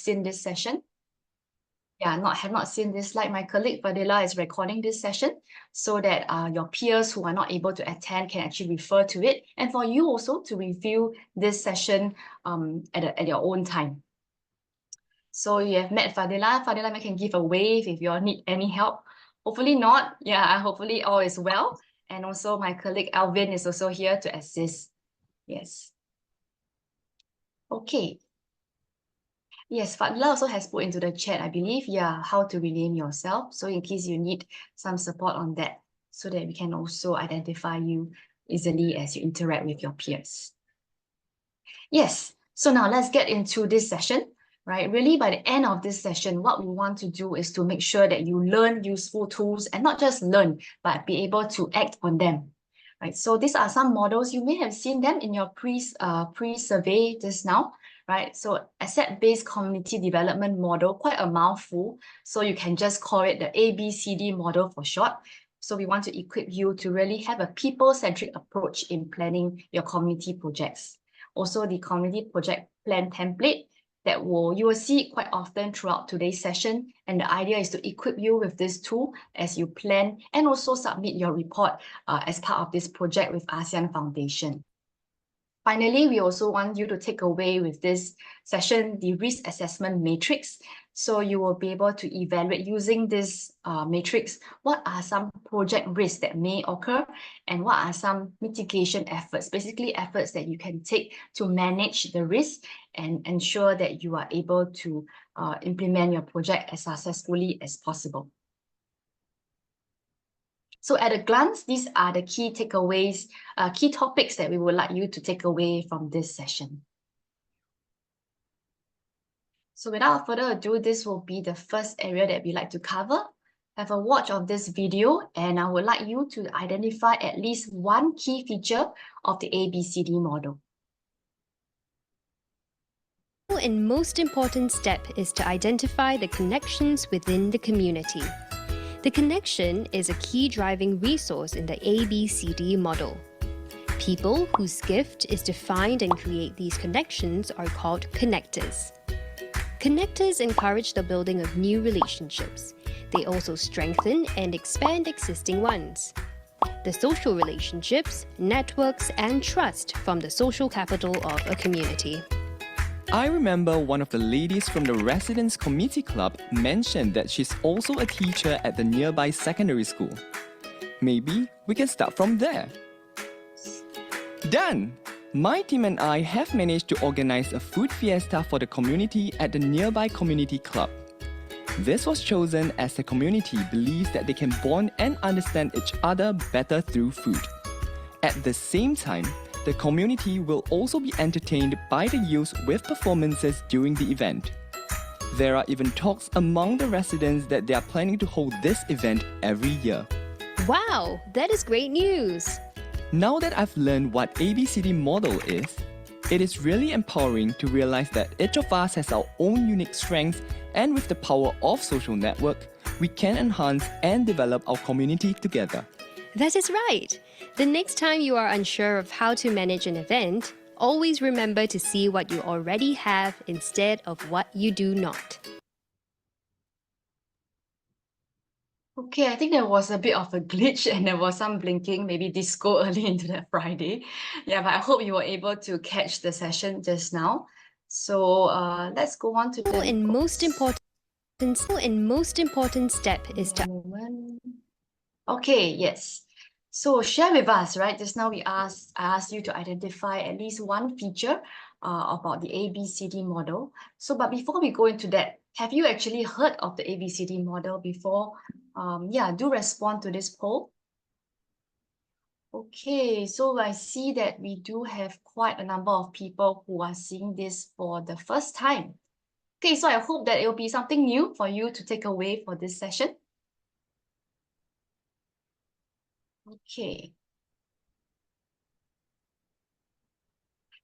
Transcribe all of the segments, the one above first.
seen this session. Yeah, have not seen this slide. My colleague Fadila is recording this session so that your peers who are not able to attend can actually refer to it, and for you also to review this session at your own time. So you have met Fadila. Fadila can give a wave if you all need any help. Hopefully not. Yeah, hopefully all is well. And also my colleague Alvin is also here to assist. Yes. Okay. Yes, Fadila also has put into the chat, I believe, yeah, how to rename yourself. So in case you need some support on that, so that we can also identify you easily as you interact with your peers. Yes, so now let's get into this session, right? Really, by the end of this session, what we want to do is to make sure that you learn useful tools and not just learn, but be able to act on them, right? So these are some models. You may have seen them in your pre-survey just now, right? So asset-based community development model, quite a mouthful. So you can just call it the ABCD model for short. So we want to equip you to really have a people-centric approach in planning your community projects. Also, the community project plan template that you will see quite often throughout today's session. And the idea is to equip you with this tool as you plan and also submit your report as part of this project with ASEAN Foundation. Finally, we also want you to take away with this session the risk assessment matrix. So you will be able to evaluate using this matrix, what are some project risks that may occur and what are some mitigation efforts, basically efforts that you can take to manage the risk and ensure that you are able to implement your project as successfully as possible. So at a glance, these are the key takeaways, key topics that we would like you to take away from this session. So without further ado, this will be the first area that we like to cover. Have a watch of this video, and I would like you to identify at least one key feature of the ABCD model. And most important step is to identify the connections within the community. The connection is a key driving resource in the ABCD model. People whose gift is to find and create these connections are called connectors. Connectors encourage the building of new relationships. They also strengthen and expand existing ones. The social relationships, networks, and trust form the social capital of a community. I remember one of the ladies from the Residents Committee Club mentioned that she's also a teacher at the nearby secondary school. Maybe we can start from there. Done! My team and I have managed to organize a food fiesta for the community at the nearby community club. This was chosen as the community believes that they can bond and understand each other better through food. At the same time, the community will also be entertained by the youth with performances during the event. There are even talks among the residents that they are planning to hold this event every year. Wow, that is great news! Now that I've learned what ABCD model is, it is really empowering to realize that each of us has our own unique strengths, and with the power of social network, we can enhance and develop our community together. That is right. The next time you are unsure of how to manage an event, always remember to see what you already have instead of what you do not. Okay, I think there was a bit of a glitch and there was some blinking, maybe disco early into that Friday. Yeah, but I hope you were able to catch the session just now. So let's go on to the most important step is to... Okay, yes. So share with us, right? Just now I asked you to identify at least one feature about the ABCD model. So, but before we go into that, have you actually heard of the ABCD model before? Yeah, do respond to this poll. Okay, so I see that we do have quite a number of people who are seeing this for the first time. Okay, so I hope that it will be something new for you to take away for this session. Okay.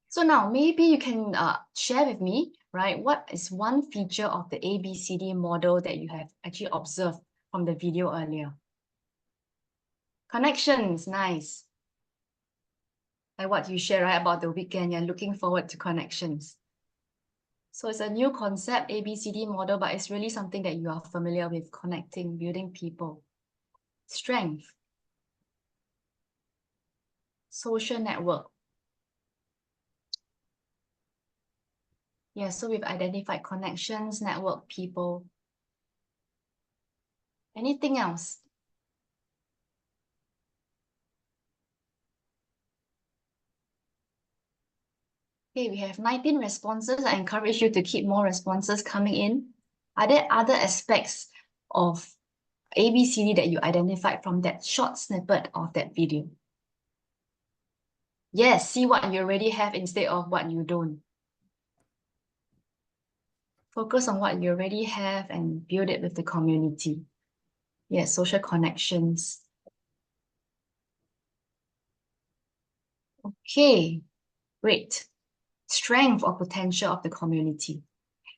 So now maybe you can share with me, right? What is one feature of the ABCD model that you have actually observed from the video earlier? Connections, nice. Like what you share, right, about the weekend, you're looking forward to connections. So it's a new concept, ABCD model, but it's really something that you are familiar with, connecting, building people. Strength. Social network. Yeah, so we've identified connections, network, people. Anything else? Okay, we have 19 responses. I encourage you to keep more responses coming in. Are there other aspects of ABCD that you identified from that short snippet of that video? Yes, see what you already have instead of what you don't. Focus on what you already have and build it with the community. Yes, social connections. Okay, great. Strength or potential of the community.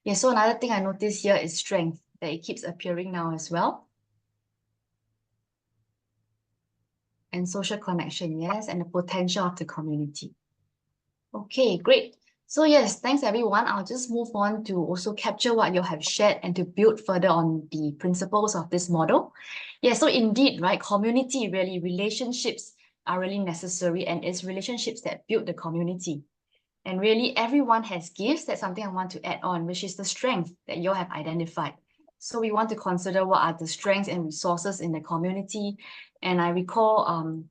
Yeah, so another thing I noticed here is strength, that it keeps appearing now as well. And social connection, yes, and the potential of the community. Okay, great. So yes, thanks everyone. I'll just move on to also capture what you have shared and to build further on the principles of this model. Yeah, so indeed, right, community really, relationships are really necessary, and it's relationships that build the community. And really everyone has gifts. That's something I want to add on, which is the strength that you have identified. So we want to consider what are the strengths and resources in the community. And I recall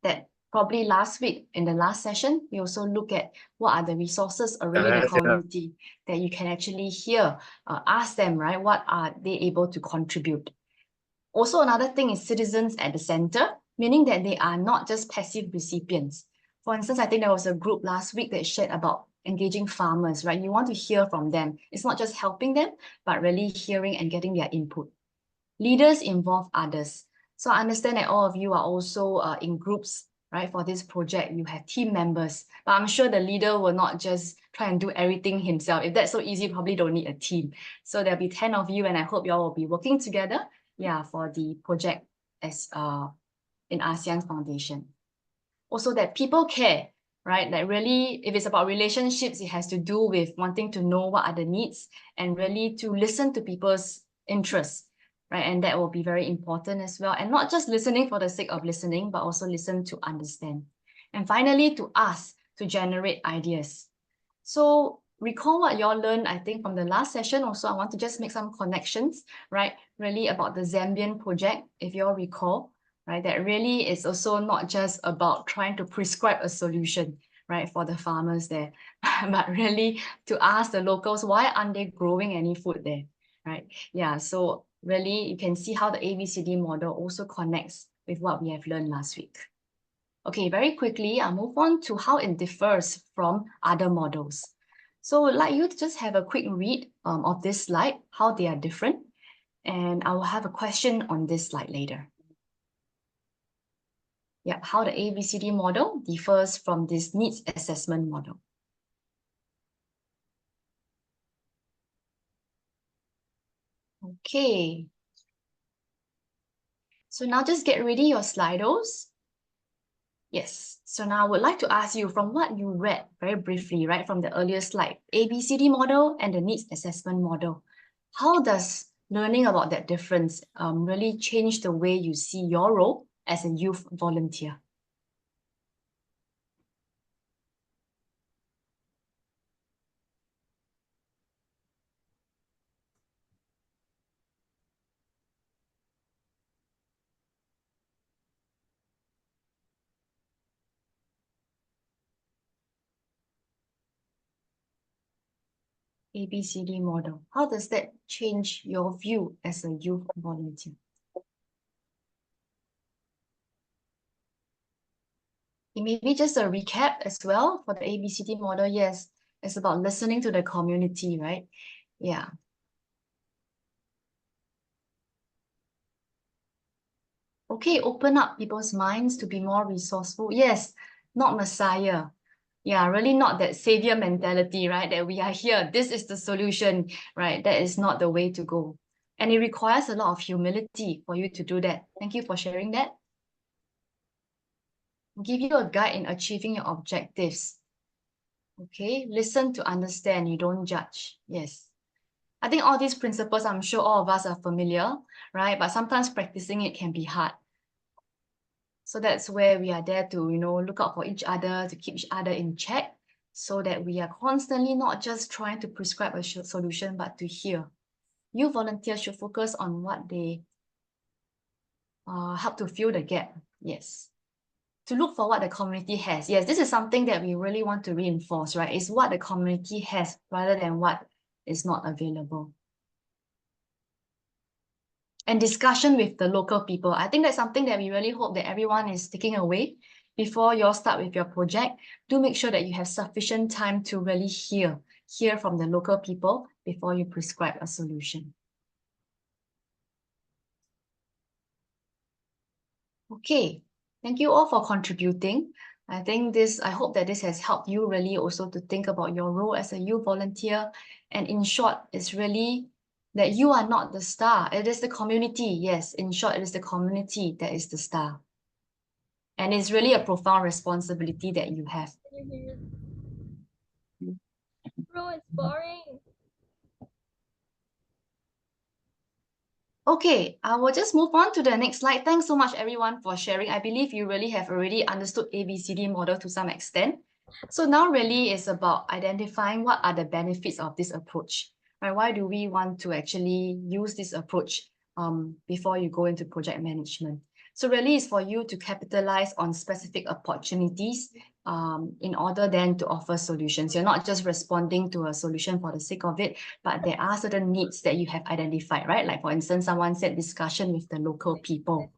that probably last week in the last session, we also look at what are the resources already in the community that you can actually hear, ask them, right? What are they able to contribute? Also, another thing is citizens at the center, meaning that they are not just passive recipients. For instance, I think there was a group last week that shared about engaging farmers, right? You want to hear from them. It's not just helping them, but really hearing and getting their input. Leaders involve others. So I understand that all of you are also in groups, right? For this project, you have team members, but I'm sure the leader will not just try and do everything himself. If that's so easy, you probably don't need a team. So there'll be 10 of you, and I hope you all will be working together, yeah, for the project as in ASEAN Foundation. Also that people care, right? Like really, if it's about relationships, it has to do with wanting to know what are the needs and really to listen to people's interests, right? And that will be very important as well. And not just listening for the sake of listening, but also listen to understand. And finally, to ask, to generate ideas. So recall what you all learned, I think, from the last session. Also, I want to just make some connections, right? Really about the Zambian project, if you all recall, right? That really is also not just about trying to prescribe a solution, right, for the farmers there, but really to ask the locals, why aren't they growing any food there, right? Yeah, so really you can see how the ABCD model also connects with what we have learned last week. Okay, very quickly, I'll move on to how it differs from other models. So I'd like you to just have a quick read of this slide, how they are different. And I will have a question on this slide later. Yeah, how the ABCD model differs from this needs assessment model. Okay. So now just get ready your Slidos. Yes, so now I would like to ask you from what you read very briefly, right, from the earlier slide, ABCD model and the needs assessment model. How does learning about that difference really change the way you see your role as a youth volunteer? ABCD model. How does that change your view as a youth volunteer? Maybe just a recap as well for the ABCD model. Yes, it's about listening to the community, right? Yeah. Okay, open up people's minds to be more resourceful. Yes, not Messiah. Yeah, really not that savior mentality, right? That we are here, this is the solution, right? That is not the way to go. And it requires a lot of humility for you to do that. Thank you for sharing that. Give you a guide in achieving your objectives. Okay, listen to understand, you don't judge. Yes. I think all these principles, I'm sure all of us are familiar, right? But sometimes practicing it can be hard. So that's where we are there to, look out for each other, to keep each other in check, so that we are constantly not just trying to prescribe a solution, but to hear. You volunteers should focus on what they help to fill the gap. Yes. To look for what the community has. Yes, this is something that we really want to reinforce, right? Is what the community has rather than what is not available. And discussion with the local people. I think that's something that we really hope that everyone is taking away before you all start with your project. Do make sure that you have sufficient time to really hear from the local people before you prescribe a solution. Okay, thank you all for contributing. I hope that this has helped you really also to think about your role as a youth volunteer. And in short, it's really that you are not the star. It is the community. Yes, in short, it is the community that is the star. And it's really a profound responsibility that you have. Bro, it's boring. Okay, I will just move on to the next slide. Thanks so much, everyone, for sharing. I believe you really have already understood ABCD model to some extent. So now really is about identifying what are the benefits of this approach. Right? Why do we want to actually use this approach before you go into project management? So really is for you to capitalize on specific opportunities in order then to offer solutions. You're not just responding to a solution for the sake of it, but there are certain needs that you have identified, right? Like for instance, someone said discussion with the local people.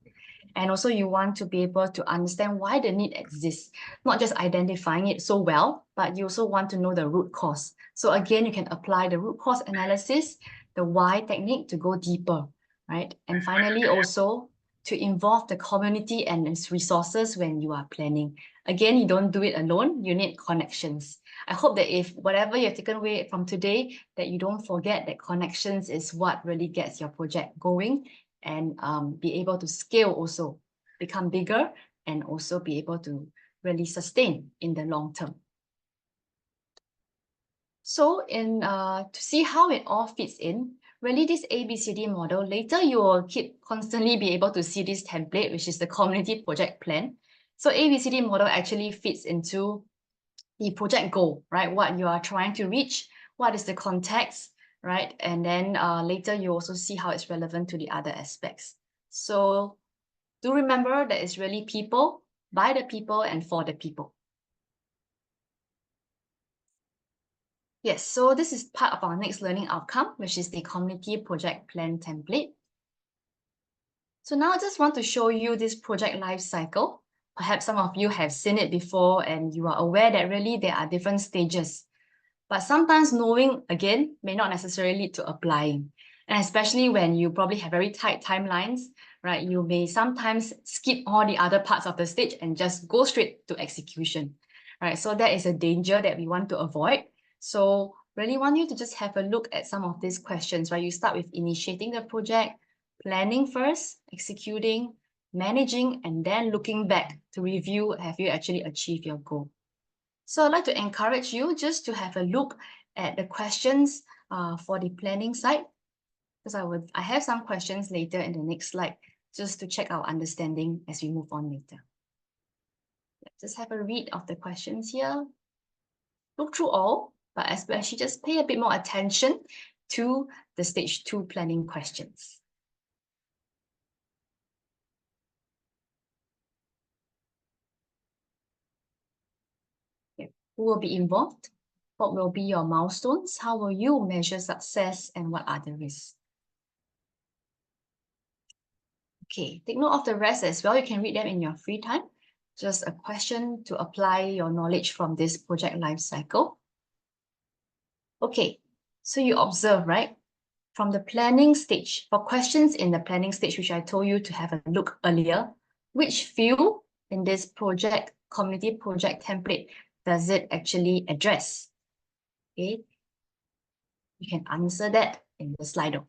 And also you want to be able to understand why the need exists, not just identifying it so well, but you also want to know the root cause. So again, you can apply the root cause analysis, the why technique to go deeper, right? And finally, also to involve the community and its resources when you are planning. Again, you don't do it alone, you need connections. I hope that if whatever you've taken away from today, that you don't forget that connections is what really gets your project going and be able to scale also, become bigger and also be able to really sustain in the long term. So to see how it all fits in, really this ABCD model, later you will constantly be able to see this template, which is the community project plan. So ABCD model actually fits into the project goal, right? What you are trying to reach, what is the context, right? And then later you also see how it's relevant to the other aspects. So do remember that it's really people, by the people, and for the people. Yes, so this is part of our next learning outcome, which is the community project plan template. So now I just want to show you this project life cycle. Perhaps some of you have seen it before and you are aware that really there are different stages. But sometimes knowing, again, may not necessarily lead to applying. And especially when you probably have very tight timelines, right? You may sometimes skip all the other parts of the stage and just go straight to execution, right? So that is a danger that we want to avoid. So really want you to just have a look at some of these questions, right? You start with initiating the project, planning first, executing, managing, and then looking back to review, have you actually achieved your goal? So I'd like to encourage you just to have a look at the questions for the planning side, because I have some questions later in the next slide, just to check our understanding as we move on later. Just have a read of the questions here. Look through all, but especially just pay a bit more attention to the stage 2 planning questions. Who will be involved? What will be your milestones? How will you measure success and what are the risks? Okay, take note of the rest as well. You can read them in your free time. Just a question to apply your knowledge from this project life cycle. Okay, so you observe, right? From the planning stage, for questions in the planning stage, which I told you to have a look earlier, which field in this project, community project template, does it actually address? Okay, you can answer that in the Slido.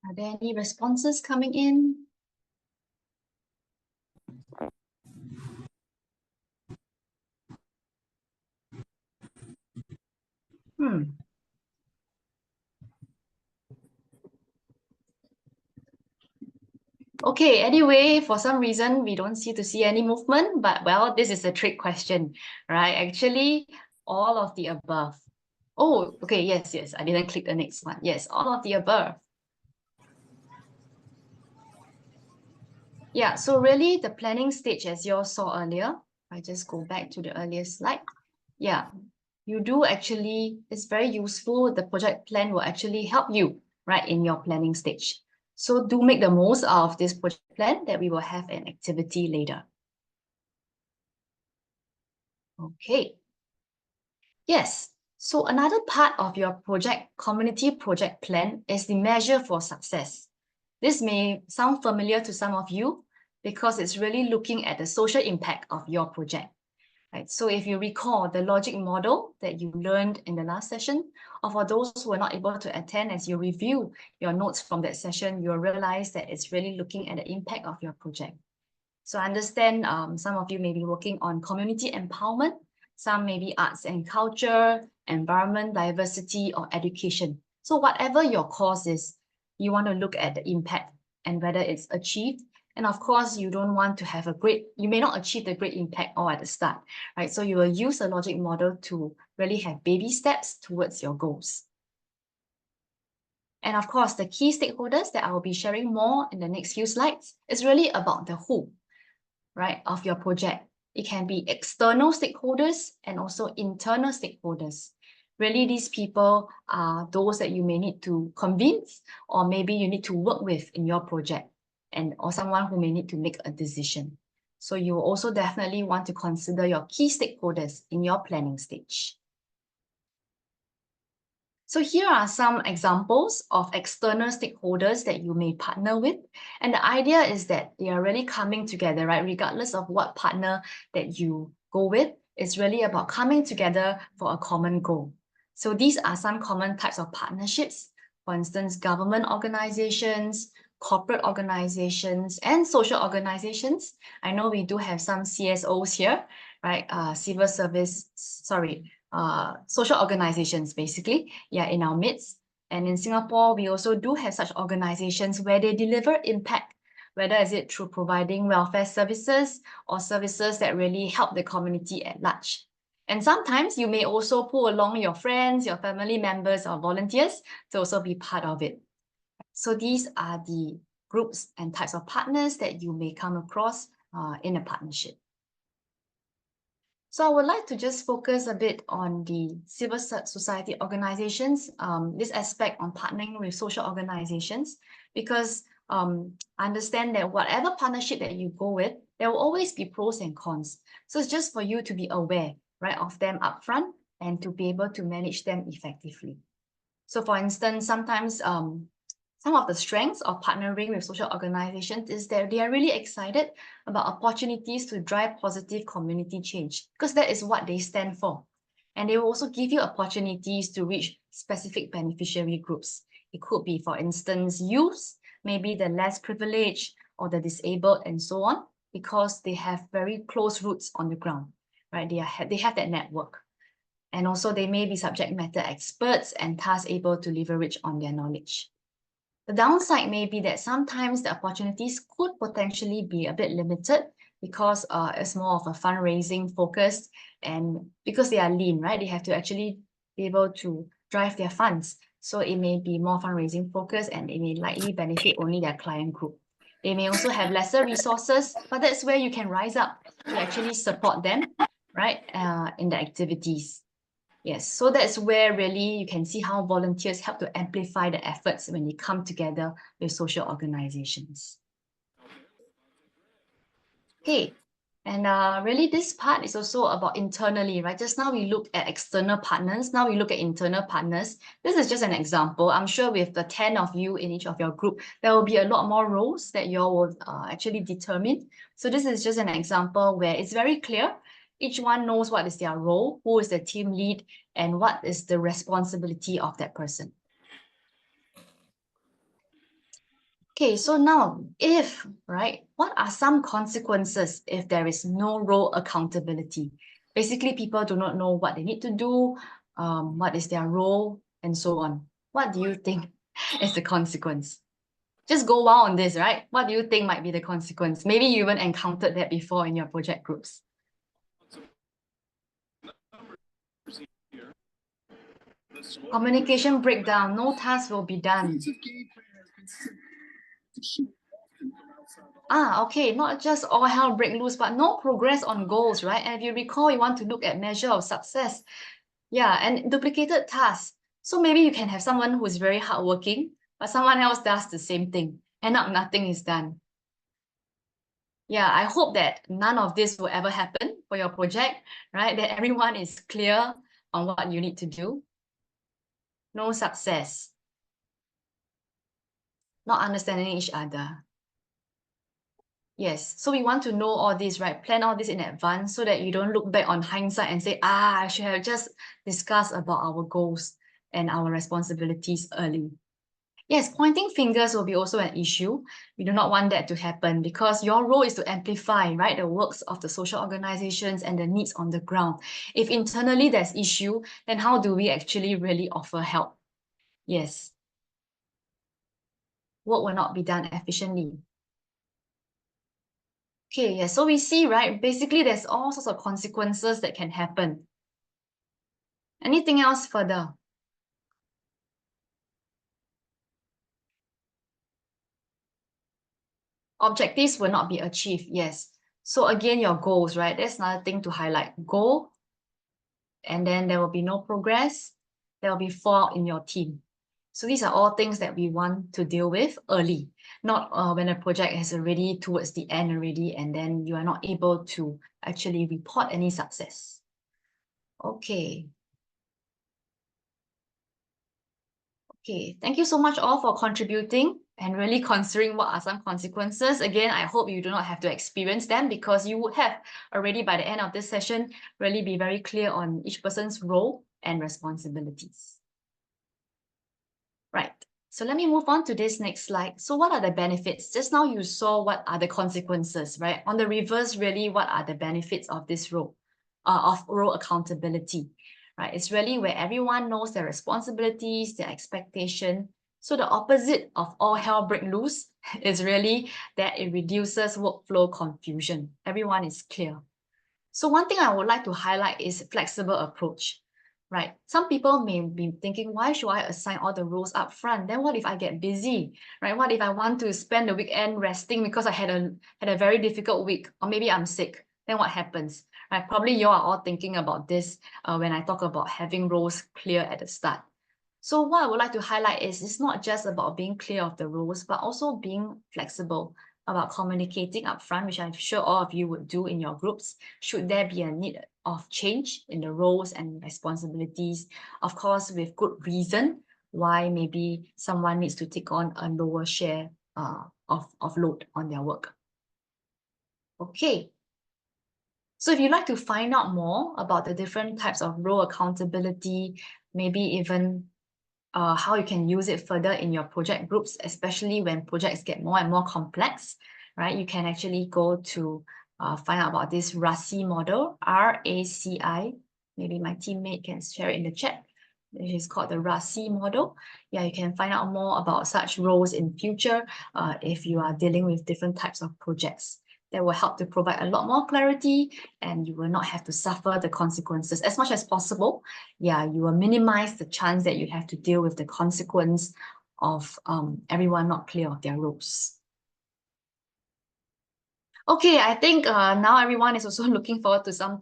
Are there any responses coming in? Okay, anyway, for some reason, we don't seem to see any movement, but well, this is a trick question, right? Actually, all of the above. Oh, okay, yes, I didn't click the next one. Yes, all of the above. Yeah, so really the planning stage, as you all saw earlier, I just go back to the earlier slide. Yeah, you do actually, it's very useful. The project plan will actually help you, right, in your planning stage. So do make the most out of this project plan that we will have an activity later. Okay. Yes. So another part of your community project plan is the measure for success. This may sound familiar to some of you because it's really looking at the social impact of your project. Right? So if you recall the logic model that you learned in the last session, or for those who are not able to attend, as you review your notes from that session, you'll realize that it's really looking at the impact of your project. So I understand some of you may be working on community empowerment, some may be arts and culture, environment, diversity, or education. So whatever your course is, you want to look at the impact and whether it's achieved. And of course, you don't want to have you may not achieve the great impact all at the start, right? So you will use a logic model to really have baby steps towards your goals. And of course, the key stakeholders that I will be sharing more in the next few slides is really about the who, right, of your project. It can be external stakeholders and also internal stakeholders. Really, these people are those that you may need to convince, or maybe you need to work with in your project, or someone who may need to make a decision. So you will also definitely want to consider your key stakeholders in your planning stage. So here are some examples of external stakeholders that you may partner with. And the idea is that they are really coming together, right? Regardless of what partner that you go with, it's really about coming together for a common goal. So these are some common types of partnerships. For instance, government organizations, corporate organizations, and social organizations. I know we do have some CSOs here, right? Social organizations, basically, in our midst. And in Singapore, we also do have such organizations where they deliver impact, whether is it through providing welfare services or services that really help the community at large. And sometimes you may also pull along your friends, your family members, or volunteers to also be part of it. So these are the groups and types of partners that you may come across in a partnership. So I would like to just focus a bit on the civil society organizations, this aspect on partnering with social organizations, because I understand that whatever partnership that you go with, there will always be pros and cons. So it's just for you to be aware, right, of them upfront and to be able to manage them effectively. So for instance, sometimes some of the strengths of partnering with social organizations is that they are really excited about opportunities to drive positive community change, because that is what they stand for. And they will also give you opportunities to reach specific beneficiary groups. It could be, for instance, youths, maybe the less privileged or the disabled and so on, because they have very close roots on the ground, right? They have that network. And also they may be subject matter experts and thus able to leverage on their knowledge. The downside may be that sometimes the opportunities could potentially be a bit limited because it's more of a fundraising focus, and because they are lean, right? They have to actually be able to drive their funds. So it may be more fundraising focused and it may likely benefit only their client group. They may also have lesser resources, but that's where you can rise up to actually support them, right? In the activities. Yes, so that's where really you can see how volunteers help to amplify the efforts when they come together with social organizations. Okay, and really this part is also about internally, right? Just now we looked at external partners, now we look at internal partners. This is just an example. I'm sure with the 10 of you in each of your group, there will be a lot more roles that you all will actually determine. So this is just an example where it's very clear. Each one knows what is their role, who is the team lead, and what is the responsibility of that person. Okay, so now what are some consequences if there is no role accountability? Basically, people do not know what they need to do, what is their role, and so on. What do you think is the consequence? Just go wild on this, right? What do you think might be the consequence? Maybe you even encountered that before in your project groups. Communication breakdown, no task will be done. Okay, not just all hell break loose, but no progress on goals, right? And if you recall, you want to look at measure of success. Yeah, and duplicated tasks. So maybe you can have someone who is very hardworking, but someone else does the same thing. End up nothing is done. Yeah, I hope that none of this will ever happen for your project, right? That everyone is clear on what you need to do. No success. Not understanding each other. Yes, so we want to know all this, right? Plan all this in advance so that you don't look back on hindsight and say, I should have just discussed about our goals and our responsibilities early. Yes, pointing fingers will be also an issue. We do not want that to happen because your role is to amplify, right, the works of the social organizations and the needs on the ground. If internally there's issue, then how do we actually really offer help? Yes. Work will not be done efficiently. Okay, yeah, so we see, right, basically there's all sorts of consequences that can happen. Anything else further? Objectives will not be achieved, yes. So again, your goals, right? That's another thing to highlight. Goal, and then there will be no progress. There will be fallout in your team. So these are all things that we want to deal with early, not when a project is already towards the end already, and then you are not able to actually report any success. Okay. Okay, thank you so much all for contributing and really considering what are some consequences. Again, I hope you do not have to experience them because you would have already by the end of this session really be very clear on each person's role and responsibilities. Right, so let me move on to this next slide. So what are the benefits? Just now you saw what are the consequences, right? On the reverse, really, what are the benefits of this role, of role accountability? Right, it's really where everyone knows their responsibilities, their expectation. So the opposite of all hell break loose is really that it reduces workflow confusion. Everyone is clear. So one thing I would like to highlight is flexible approach, right? Some people may be thinking, why should I assign all the roles up front? Then what if I get busy, right? What if I want to spend the weekend resting because I had a very difficult week, or maybe I'm sick? Then what happens? Right? Probably you are all thinking about this when I talk about having roles clear at the start. So what I would like to highlight is it's not just about being clear of the roles, but also being flexible about communicating upfront, which I'm sure all of you would do in your groups. Should there be a need of change in the roles and responsibilities, of course, with good reason why maybe someone needs to take on a lower share of load on their work. Okay. So if you'd like to find out more about the different types of role accountability, maybe even how you can use it further in your project groups, especially when projects get more and more complex, right? You can actually go to find out about this RACI model, RACI. Maybe my teammate can share it in the chat. It is called the RACI model. Yeah, you can find out more about such roles in future if you are dealing with different types of projects. That will help to provide a lot more clarity and you will not have to suffer the consequences as much as possible. Yeah, you will minimize the chance that you have to deal with the consequence of everyone not clear of their roles. Okay, I think now everyone is also looking forward to some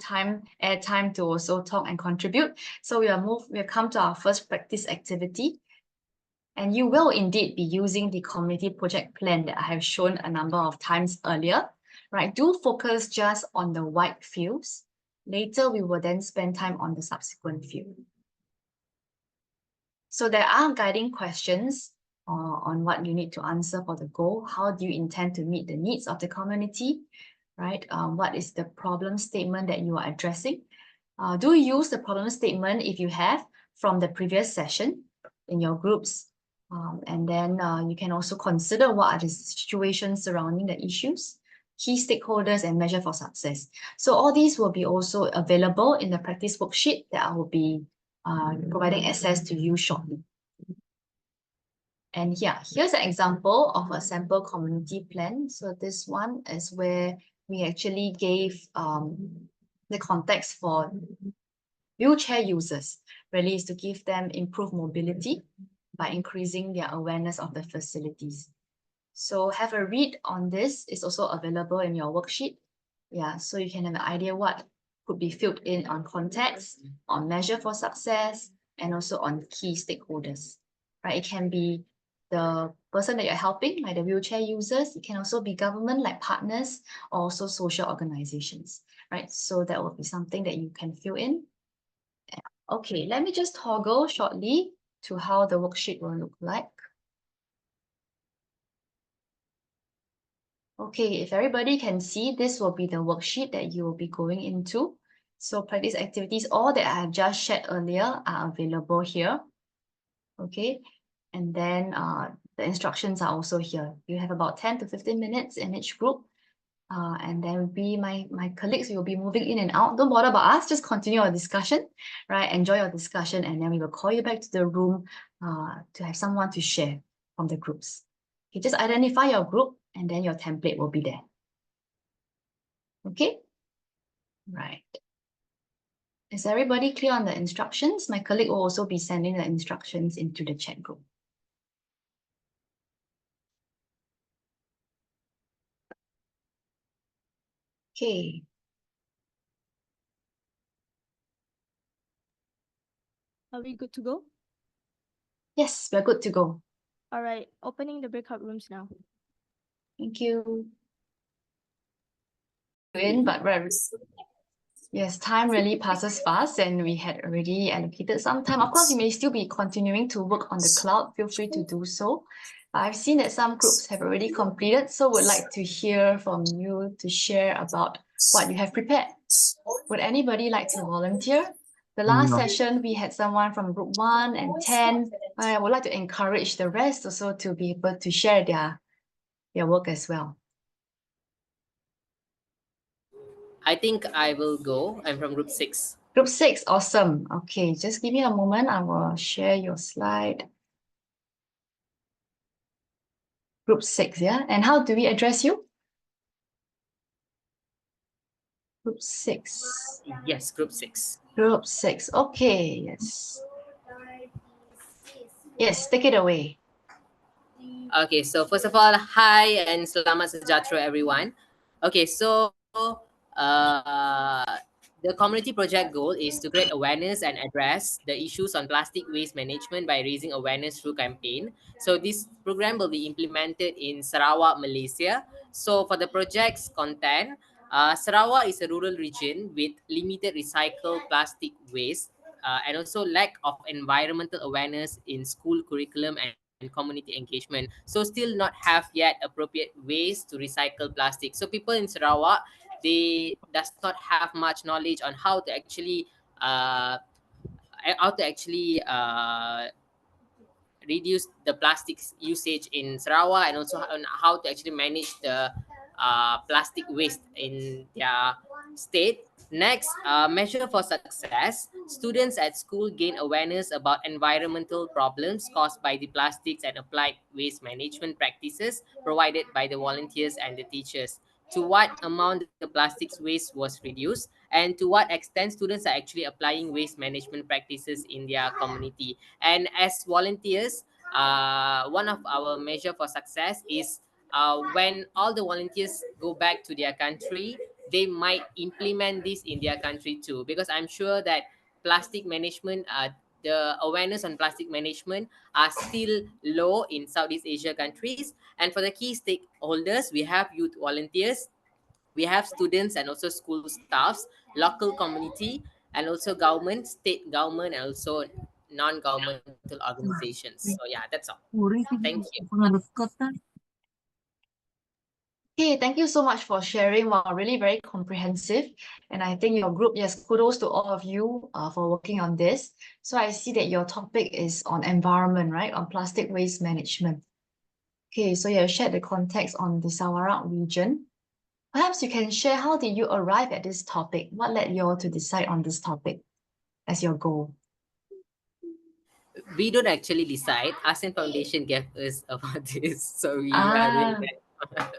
airtime to also talk and contribute. So we'll come to our first practice activity. And you will indeed be using the community project plan that I have shown a number of times earlier. Right, do focus just on the white fields. Later, we will then spend time on the subsequent field. So there are guiding questions on what you need to answer for the goal. How do you intend to meet the needs of the community, right? What is the problem statement that you are addressing? Do use the problem statement if you have from the previous session in your groups. And then you can also consider what are the situations surrounding the issues, key stakeholders, and measure for success. So all these will be also available in the practice worksheet that I will be providing access to you shortly. And yeah, here's an example of a sample community plan. So this one is where we actually gave the context for wheelchair users, really is to give them improved mobility by increasing their awareness of the facilities. So have a read on this. It's also available in your worksheet. Yeah, so you can have an idea what could be filled in on context, on measure for success, and also on key stakeholders, right? It can be the person that you're helping, like the wheelchair users. It can also be government, like partners, or also social organizations, right? So that will be something that you can fill in. Okay, let me just toggle shortly to how the worksheet will look like. Okay, if everybody can see, this will be the worksheet that you will be going into. So practice activities, all that I have just shared earlier are available here. Okay, and then the instructions are also here. You have about 10 to 15 minutes in each group. And then my colleagues will be moving in and out. Don't bother about us, just continue our discussion, right? Enjoy your discussion, and then we will call you back to the room to have someone to share from the groups. Okay, just identify your group and then your template will be there. Okay, right. Is everybody clear on the instructions? My colleague will also be sending the instructions into the chat group. Okay. Are we good to go? Yes, we're good to go. All right, opening the breakout rooms now. Thank you. But yes, time really passes fast and we had already allocated some time. Of course, you may still be continuing to work on the cloud. Feel free to do so. I've seen that some groups have already completed, so would like to hear from you to share about what you have prepared. Would anybody like to volunteer? The last session, we had someone from group 1 and 10. I would like to encourage the rest also to be able to share their work as well. I think I will go. I'm from group 6. Group 6, awesome. Okay, just give me a moment. I will share your slide. Group 6, yeah? And how do we address you? Group 6. Yes, group 6. Group 6, okay, yes. Yes, take it away. Okay, so first of all, hi and selamat sejahtera everyone. Okay, so the community project goal is to create awareness and address the issues on plastic waste management by raising awareness through campaign. So this program will be implemented in Sarawak, Malaysia. So for the project's content, Sarawak is a rural region with limited recycled plastic waste and also lack of environmental awareness in school curriculum and community engagement. So still not have yet appropriate ways to recycle plastic. So people in Sarawak, they does not have much knowledge on uh, how to actually reduce the plastics usage in Sarawak and also on how to actually manage the plastic waste in their state. Next, measure for success. Students at school gain awareness about environmental problems caused by the plastics and applied waste management practices provided by the volunteers and the teachers. To what amount the plastics waste was reduced, and to what extent students are actually applying waste management practices in their community. And as volunteers, one of our measure for success is when all the volunteers go back to their country, they might implement this in their country too. Because I'm sure that plastic management, the awareness on plastic management are still low in Southeast Asia countries. And for the key stakeholders, we have youth volunteers, we have students and also school staffs, local community, and also government, state government, and also non-governmental organizations. So yeah, that's all. Thank you. Okay, thank you so much for sharing. Wow, really very comprehensive. And I think your group, yes, kudos to all of you for working on this. So I see that your topic is on environment, right? On plastic waste management. Okay, so you have shared the context on the Sawarak region. Perhaps you can share how did you arrive at this topic? What led you all to decide on this topic as your goal? We don't actually decide. ASEAN Foundation gave us about this, so we are doing Ah, that.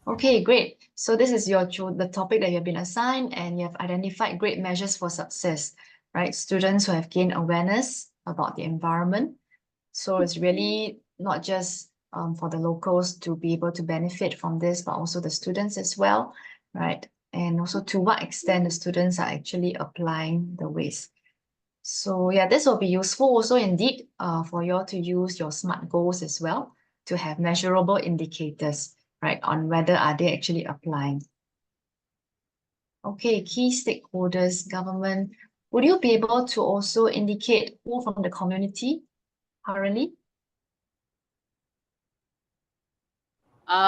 okay, great. So this is the topic that you've been assigned and you have identified great measures for success, right? Students who have gained awareness about the environment. So it's really not just for the locals to be able to benefit from this, but also the students as well, right? And also to what extent the students are actually applying the waste. So yeah, this will be useful also indeed for you all to use your SMART goals as well to have measurable indicators, right, on whether are they actually applying. Okay, key stakeholders, government. Would you be able to also indicate who from the community currently?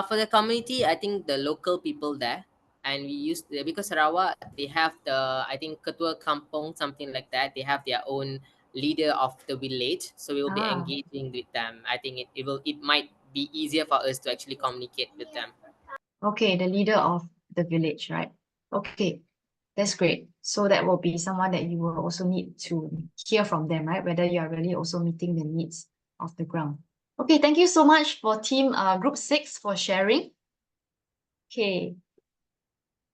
For the community, I think the local people there, and we use because Sarawak they have the I think Ketua Kampung, something like that. They have their own leader of the village, so we will be Ah, engaging with them. I think it might be easier for us to actually communicate with them. okay, the leader of the village, right? Okay, that's great. So that will be someone that you will also need to hear from them, right? Whether you are really also meeting the needs of the ground. Okay, thank you so much for team group 6 for sharing. Okay,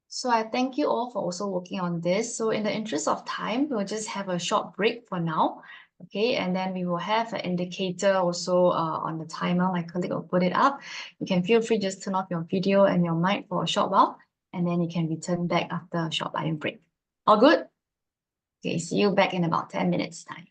so I thank you all for also working on this. So in the interest of time, we'll just have a short break for now. Okay, and then we will have an indicator also on the timer. My colleague will put it up. You can feel free just turn off your video and your mic for a short while, and then you can return back after a short bio break. All good? Okay, see you back in about 10 minutes time.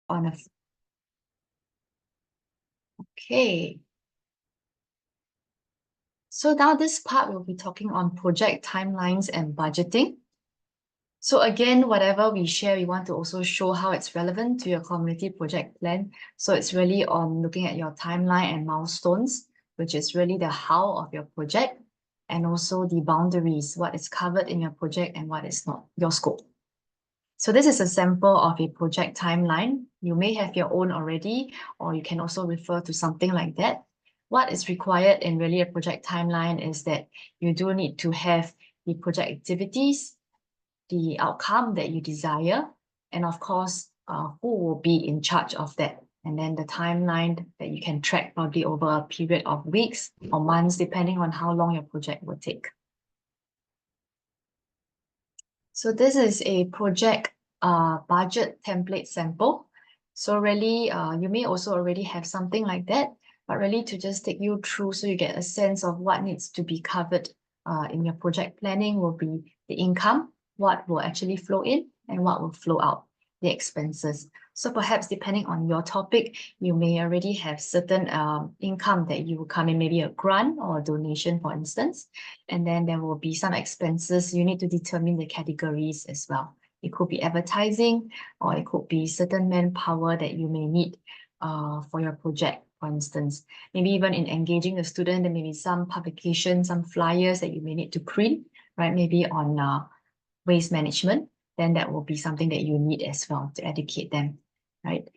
On a Okay. So now this part we'll be talking on project timelines and budgeting. So again, whatever we share, we want to also show how it's relevant to your community project plan. So it's really on looking at your timeline and milestones, which is really the how of your project, and also the boundaries, what is covered in your project and what is not, your scope. So this is a sample of a project timeline. You may have your own already, or you can also refer to something like that. What is required in really a project timeline is that you do need to have the project activities, the outcome that you desire, and of course, who will be in charge of that. And then the timeline that you can track probably over a period of weeks or months, depending on how long your project will take. So this is a project budget template sample. So really, you may also already have something like that, but really to just take you through so you get a sense of what needs to be covered in your project planning will be the income, what will actually flow in and what will flow out, the expenses. So perhaps depending on your topic, you may already have certain income that you will come in, maybe a grant or a donation, for instance. And then there will be some expenses. You need to determine the categories as well. It could be advertising, or it could be certain manpower that you may need for your project, for instance. Maybe even in engaging the student, there may be some publications, some flyers that you may need to print, right? Maybe on waste management. Then that will be something that you need as well to educate them, right?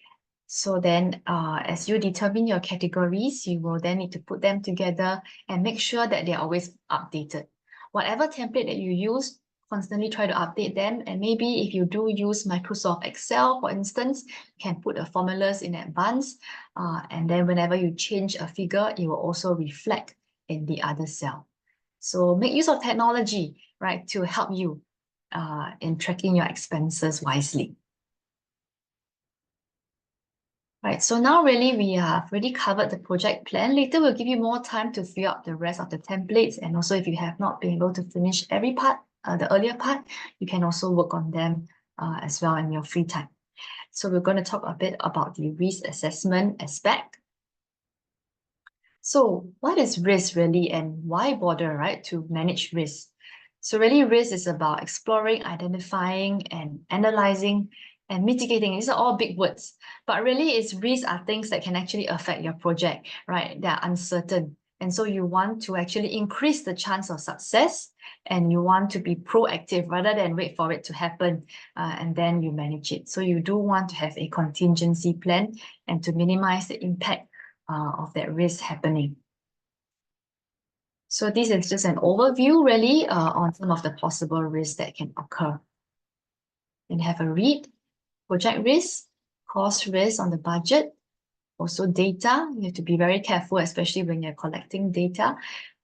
So then as you determine your categories, you will then need to put them together and make sure that they're always updated. Whatever template that you use, constantly try to update them. And maybe if you do use Microsoft Excel, for instance, you can put the formulas in advance. And then whenever you change a figure, it will also reflect in the other cell. So make use of technology, right, to help you in tracking your expenses wisely. Right, so now really we have already covered the project plan. Later we'll give you more time to fill up the rest of the templates, and also if you have not been able to finish every part, the earlier part, you can also work on them as well in your free time. So we're going to talk a bit about the risk assessment aspect. So what is risk really, and why bother, right, to manage risk? So really risk is about exploring, identifying and analyzing and mitigating. These are all big words, but really it's risks are things that can actually affect your project, right? They're uncertain. And so you want to actually increase the chance of success, and you want to be proactive rather than wait for it to happen and then you manage it. So you do want to have a contingency plan and to minimize the impact of that risk happening. So this is just an overview really on some of the possible risks that can occur. And have a read, project risk, cost risk on the budget, also data. You have to be very careful, especially when you're collecting data.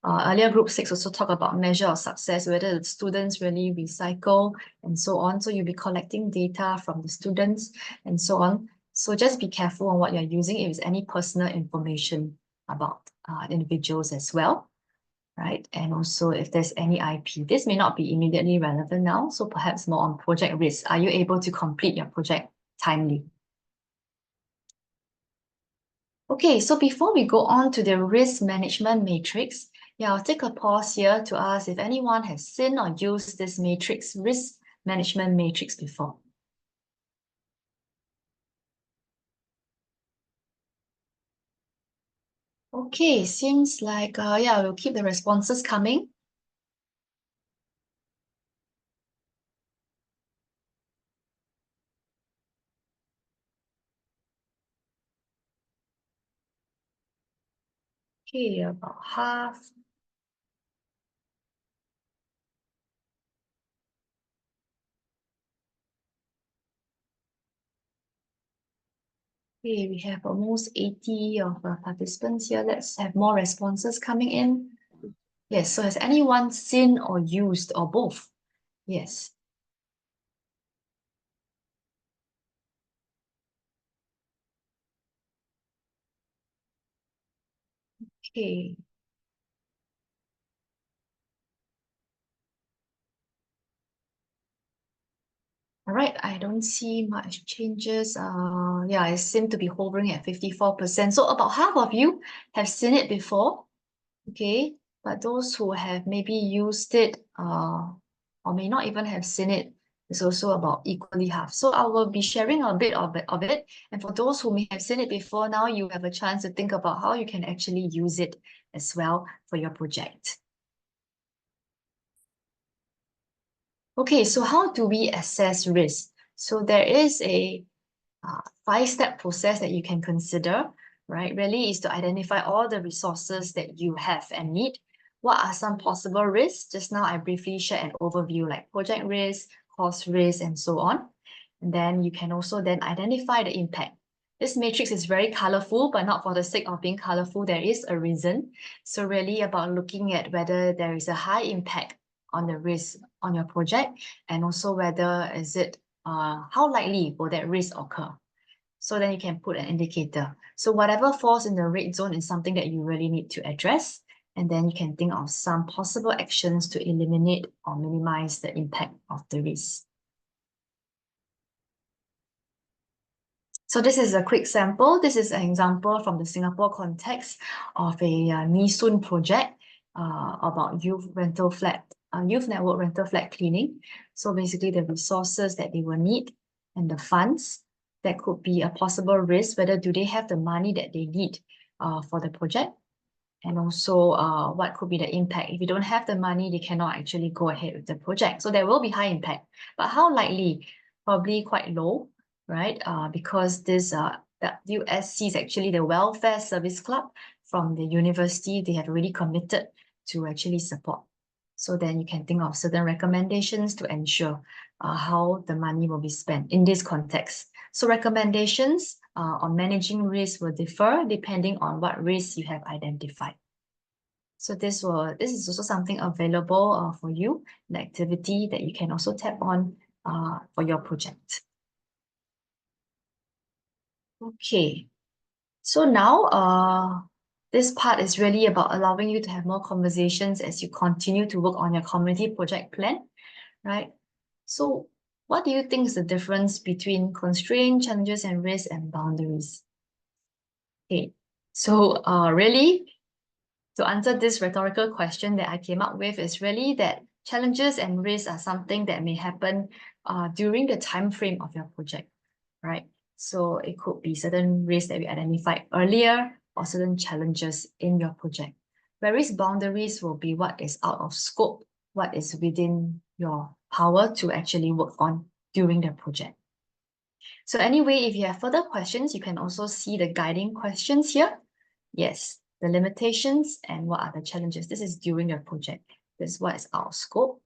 Earlier group 6 also talk about measure of success, whether the students really recycle and so on. So you'll be collecting data from the students and so on. So just be careful on what you're using if it's any personal information about individuals as well, right? And also if there's any IP, this may not be immediately relevant now, so perhaps more on project risk. Are you able to complete your project timely? Okay, so before we go on to the risk management matrix, I'll take a pause here to ask if anyone has seen or used this matrix, risk management matrix before. Okay, seems like, we'll keep the responses coming. Okay, about half. Okay, we have almost 80 of participants here. Let's have more responses coming in. Yes, so has anyone seen or used or both? Yes. Okay. All right, I don't see much changes. It seems to be hovering at 54%. So about half of you have seen it before. Okay, but those who have maybe used it or may not even have seen it is also about equally half. So I will be sharing a bit of it. And for those who may have seen it before, now you have a chance to think about how you can actually use it as well for your project. Okay, so how do we assess risk? So there is a 5-step process that you can consider, right? Really is to identify all the resources that you have and need. What are some possible risks? Just now I briefly shared an overview like project risk, cost risk, and so on. And then you can also then identify the impact. This matrix is very colorful, but not for the sake of being colorful. There is a reason. So really about looking at whether there is a high impact on the risk on your project, and also whether is it how likely will that risk occur? So then you can put an indicator. So whatever falls in the red zone is something that you really need to address. And then you can think of some possible actions to eliminate or minimize the impact of the risk. So this is a quick sample. This is an example from the Singapore context of a Nee Soon project about youth network rental flat cleaning. So basically the resources that they will need and the funds that could be a possible risk, whether do they have the money that they need for the project, and also what could be the impact. If you don't have the money, they cannot actually go ahead with the project. So there will be high impact, but how likely? Probably quite low, right? Because this WSC is actually the Welfare Service Club from the university. They have already committed to actually support. So then you can think of certain recommendations to ensure how the money will be spent in this context. So recommendations on managing risk will differ depending on what risk you have identified. So this is also something available for you, an activity that you can also tap on for your project. Okay. So now, this part is really about allowing you to have more conversations as you continue to work on your community project plan, right? So what do you think is the difference between constraint, challenges, and risks and boundaries? Okay, so really, to answer this rhetorical question that I came up with is really that challenges and risks are something that may happen during the time frame of your project, right? So it could be certain risks that we identified earlier or certain challenges in your project. Whereas boundaries will be what is out of scope, what is within your power to actually work on during the project. So anyway, if you have further questions, you can also see the guiding questions here. Yes, the limitations and what are the challenges. This is during your project. This is what is our scope.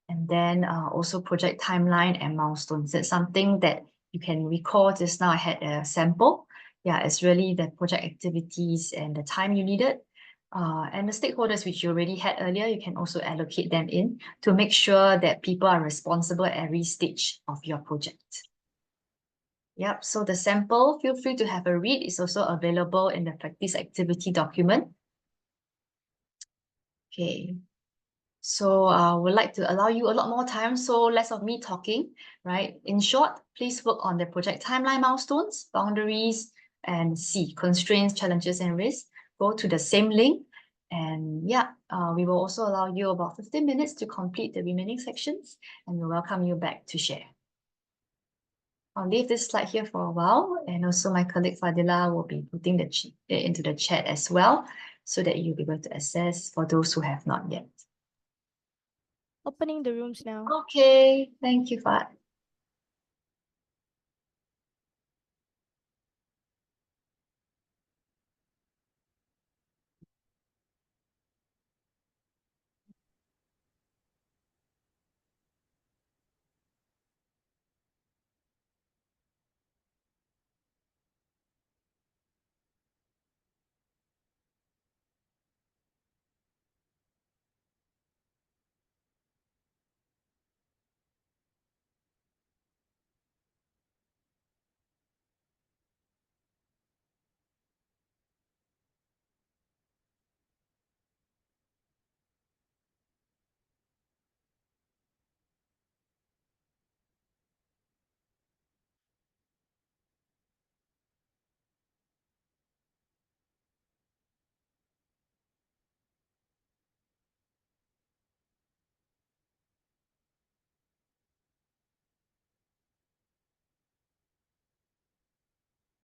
And then also project timeline and milestones. It's something that you can recall. Just now I had a sample. Yeah, it's really the project activities and the time you needed. And the stakeholders which you already had earlier, you can also allocate them in to make sure that people are responsible at every stage of your project. Yep, so the sample, feel free to have a read. It's also available in the practice activity document. Okay, so we'd like to allow you a lot more time, so less of me talking, right? In short, please work on the project timeline milestones, boundaries, and see constraints, challenges, and risks. Go to the same link. And yeah, we will also allow you about 15 minutes to complete the remaining sections, and we'll welcome you back to share. I'll leave this slide here for a while, and also my colleague Fadila will be putting it into the chat as well, so that you'll be able to access for those who have not yet. Opening the rooms now. Okay, thank you, Fad.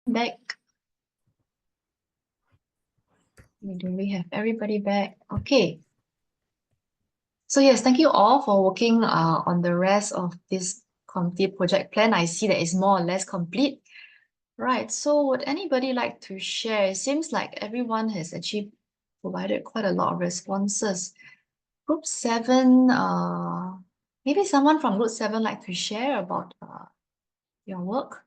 Back. Do we have everybody back? Okay. So yes, thank you all for working on the rest of this community project plan. I see that it's more or less complete. Right, so would anybody like to share? It seems like everyone has actually provided quite a lot of responses. Group 7, maybe someone from Group 7 like to share about your work?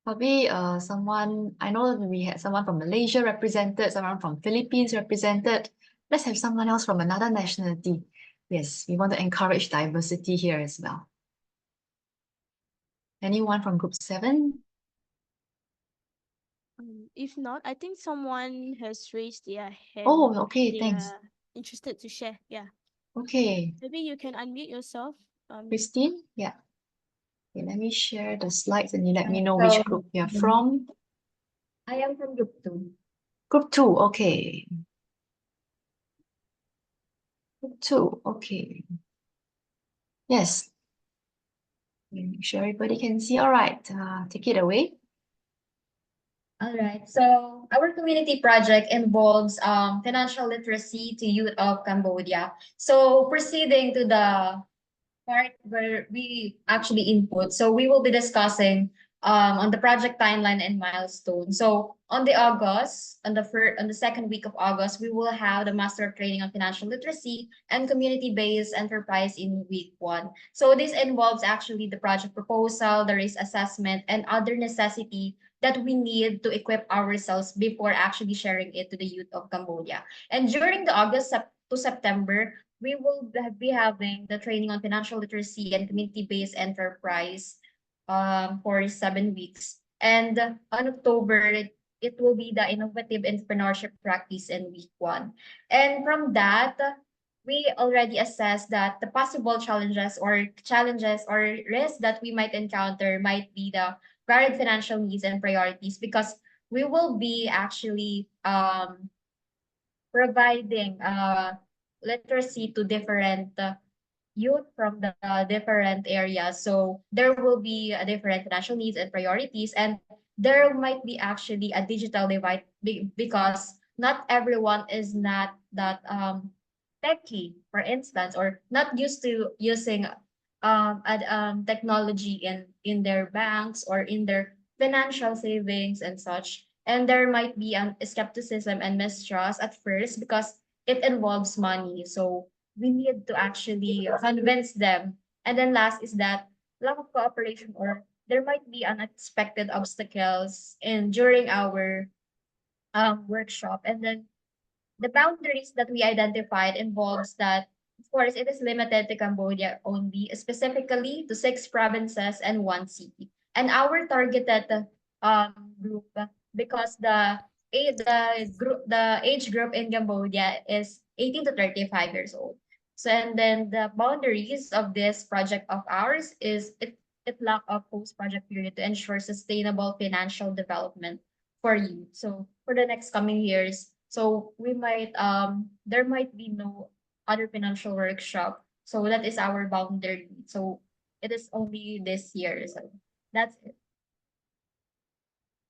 Probably someone, I know we had someone from Malaysia represented, someone from Philippines represented. Let's have someone else from another nationality. Yes, we want to encourage diversity here as well. Anyone from Group 7? If not, I think someone has raised their hand. Oh, okay, They thanks. are interested to share. Yeah. Okay, Maybe you can unmute yourself. Christine? Yeah. Okay, let me share the slides and you let me know which group you're from. I am from Group 2. Group 2, okay. Group 2, okay. Yes. Make sure everybody can see. All right, take it away. All right. So our community project involves financial literacy to youth of Cambodia. So proceeding to the part where we actually input. So we will be discussing on the project timeline and milestone. So on the second week of August, we will have the Master of Training on Financial Literacy and Community-Based Enterprise in week 1. So this involves actually the project proposal, the risk assessment, and other necessity that we need to equip ourselves before actually sharing it to the youth of Cambodia. And during the August to September, we will be having the training on financial literacy and community-based enterprise for 7 weeks. And on October, it will be the innovative entrepreneurship practice in week 1. And from that, we already assessed that the possible challenges or risks that we might encounter might be the varied financial needs and priorities, because we will be actually providing literacy to different youth from the different areas. So there will be a different financial needs and priorities, and there might be actually a digital divide because not everyone is not that techy, for instance, or not used to using technology in their banks or in their financial savings and such. And there might be skepticism and mistrust at first because it involves money. So we need to actually convince them. And then last is that lack of cooperation, or there might be unexpected obstacles in during our workshop. And then the boundaries that we identified involves that, of course, it is limited to Cambodia only, specifically to 6 provinces and 1 city. And our targeted group, because the age group in Cambodia is 18 to 35 years old. So and then the boundaries of this project of ours is it lack a post-project period to ensure sustainable financial development for you. So for the next coming years, so we might there might be no other financial workshop. So that is our boundary. So it is only this year. So that's it.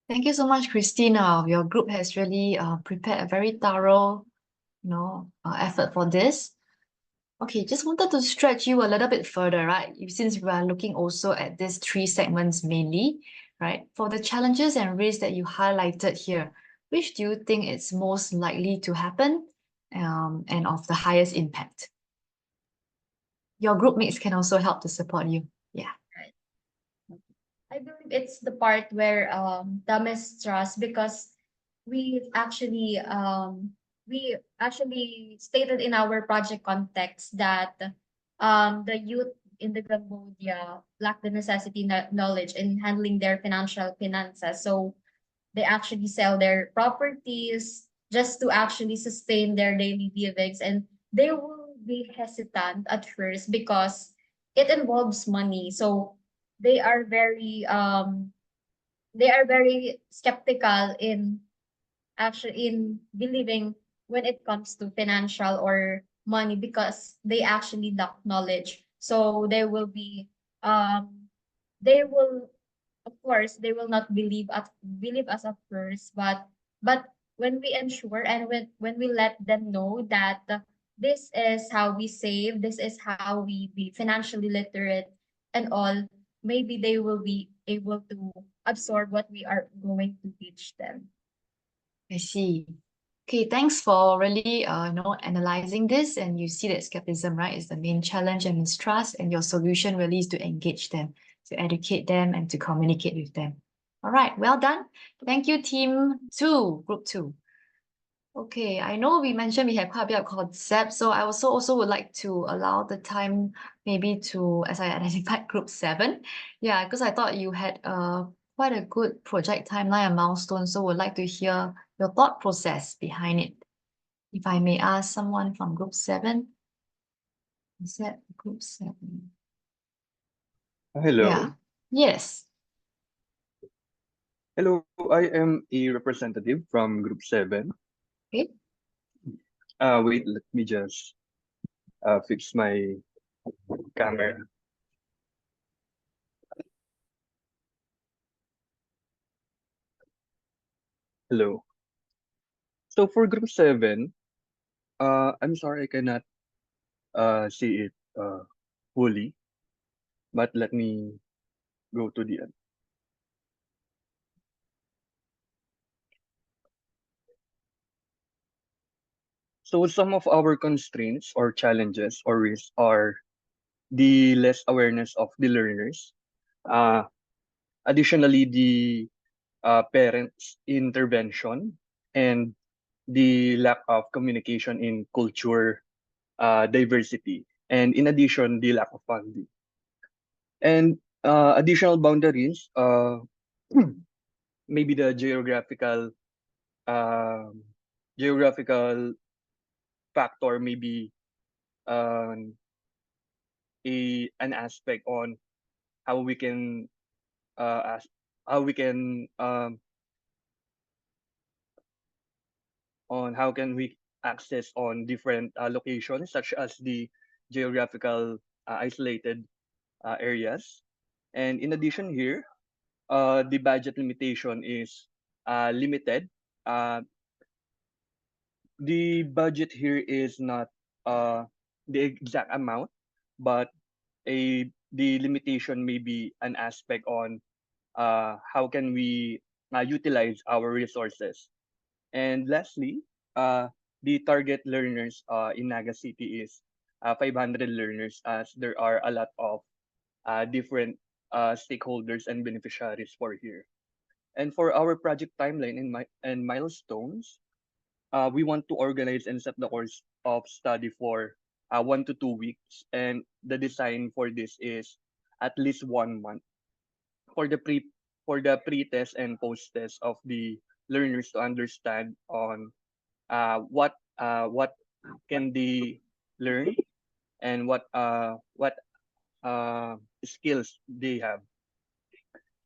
Thank you so much, Christina. Your group has really prepared a very thorough, effort for this. Okay, just wanted to stretch you a little bit further, right? Since we are looking also at these 3 segments mainly, right? For the challenges and risks that you highlighted here, which do you think is most likely to happen and of the highest impact? Your group mates can also help to support you. Yeah. I believe it's the part where the mistrust, because we actually stated in our project context that the youth in the Cambodia lack the necessity knowledge in handling their finances. So they actually sell their properties just to actually sustain their daily livings, and they will be hesitant at first because it involves money. So they are very um they are very skeptical in actually in believing when it comes to financial or money, because they actually lack knowledge. So um they will, of course, they will not believe us at first, but when we ensure and when we let them know that this is how we save, this is how we be financially literate and all, maybe they will be able to absorb what we are going to teach them. I see. Okay, thanks for really analyzing this, and you see that skepticism, right, is the main challenge and mistrust, and your solution really is to engage them, to educate them, and to communicate with them. All right, well done. Thank you, group 2. Okay, I know we mentioned we have quite a bit of concepts, so I also would like to allow the time maybe to, as I identified group 7. Yeah, because I thought you had quite a good project timeline and milestone, so would like to hear your thought process behind it. If I may ask someone from group 7. Is that group 7? Hello. Yeah. Yes. Hello, I am a representative from Group 7. Okay. Wait, let me just fix my camera. Hello. So for Group 7, I'm sorry I cannot see it fully, but let me go to the end. So some of our constraints or challenges or risks are the less awareness of the learners. Additionally, the parents' intervention and the lack of communication in culture diversity, and in addition, the lack of funding. And additional boundaries, maybe the um, geographical factor, maybe um, an aspect on how we can as how we can on how can we access on different locations, such as the geographical isolated areas. And in addition here, the budget limitation is limited. The budget here is not the exact amount, but the limitation may be an aspect on how can we utilize our resources. And lastly, the target learners in Naga City is 500 learners, as there are a lot of different stakeholders and beneficiaries for here. And for our project timeline and milestones, we want to organize and set the course of study for 1 to 2 weeks. And the design for this is at least 1 month for the pre-test and post-test of the learners to understand on what can they learn and what skills they have.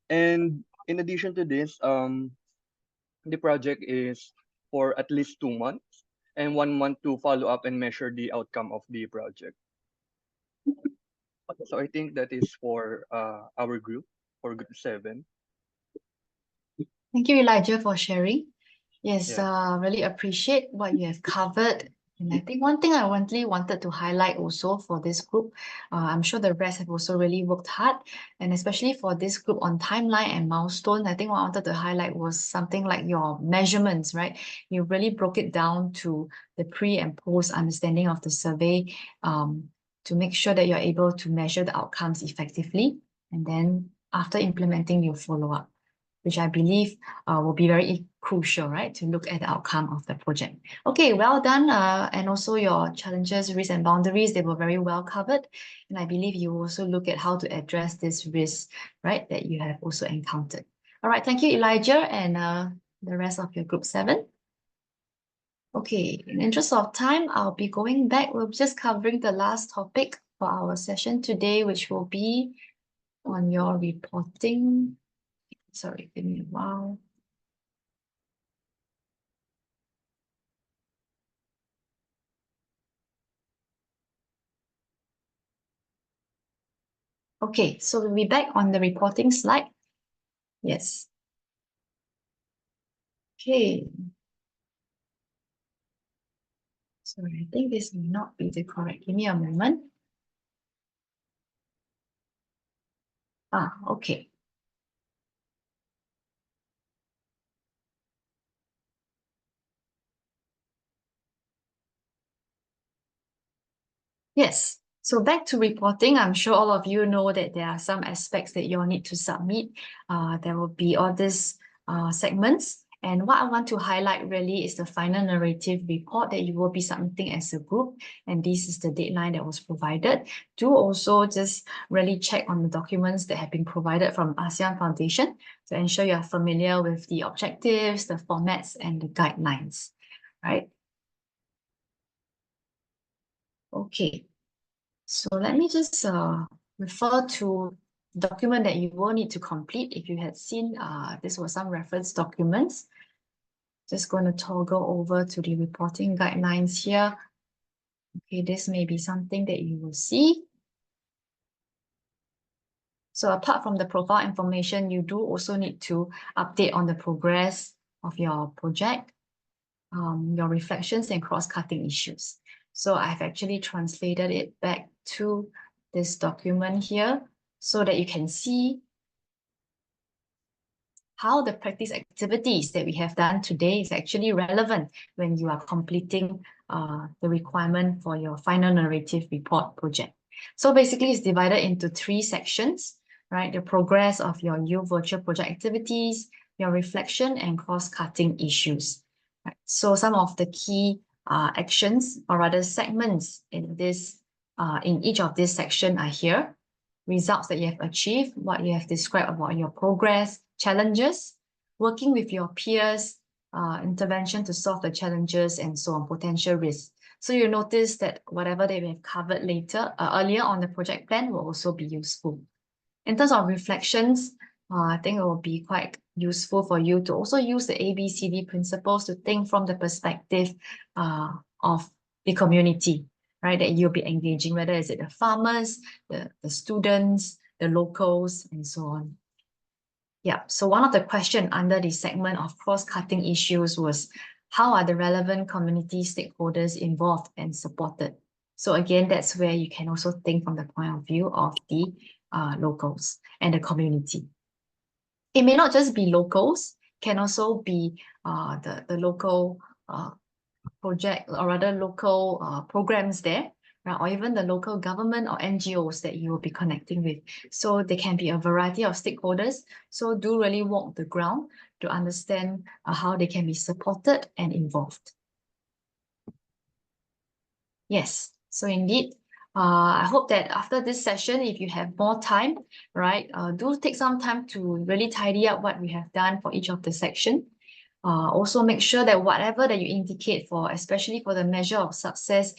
And in addition to this, the project is for at least 2 months and 1 month to follow up and measure the outcome of the project. So I think that is for our group, for group 7. Thank you, Elijah, for sharing. Yes, Yeah. really appreciate what you have covered. And I think one thing I really wanted to highlight also for this group, I'm sure the rest have also really worked hard, and especially for this group on timeline and milestone, I think what I wanted to highlight was something like your measurements, right? You really broke it down to the pre and post understanding of the survey, to make sure that you're able to measure the outcomes effectively. And then after implementing, you follow up, which I believe will be very crucial, right, to look at the outcome of the project. Okay, well done. And also your challenges, risks, and boundaries, they were very well covered. And I believe you also look at how to address this risk, right, that you have also encountered. All right, thank you, Elijah, and the rest of your group 7. Okay, in the interest of time, I'll be going back. We're just covering the last topic for our session today, which will be on your reporting. Sorry, give me a while. Okay, so we'll be back on the reporting slide. Yes. Okay. Sorry, I think this may not be the correct. Give me a moment. Okay. Yes. So back to reporting, I'm sure all of you know that there are some aspects that you'll need to submit. There will be all these segments. And what I want to highlight really is the final narrative report that you will be submitting as a group. And this is the deadline that was provided. Do also just really check on the documents that have been provided from ASEAN Foundation to ensure you're familiar with the objectives, the formats, and the guidelines, right? Okay. So let me just refer to document that you will need to complete. If you had seen, this was some reference documents. Just going to toggle over to the reporting guidelines here. Okay, this may be something that you will see. So apart from the profile information, you do also need to update on the progress of your project, your reflections and cross-cutting issues. So I've actually translated it back to this document here so that you can see how the practice activities that we have done today is actually relevant when you are completing the requirement for your final narrative report project. So basically it's divided into 3 sections, right? The progress of your new virtual project activities, your reflection and cross-cutting issues. Right. So some of the key actions or rather segments in each of these sections are here. Results that you have achieved, what you have described about your progress, challenges, working with your peers, intervention to solve the challenges, and so on, potential risks. So you notice that whatever that we have covered earlier on the project plan will also be useful. In terms of reflections, I think it will be quite useful for you to also use the ABCD principles to think from the perspective of the community, right? That you'll be engaging, whether it's the farmers, the students, the locals, and so on. Yeah, so one of the questions under the segment of cross-cutting issues was, how are the relevant community stakeholders involved and supported? So again, that's where you can also think from the point of view of the locals and the community. It may not just be locals, can also be the local project or rather local programs there, right? Or even the local government or NGOs that you will be connecting with. So they can be a variety of stakeholders. So do really walk the ground to understand how they can be supported and involved. Yes, so indeed, I hope that after this session, if you have more time, right, do take some time to really tidy up what we have done for each of the section. Also make sure that whatever that you indicate for, especially for the measure of success,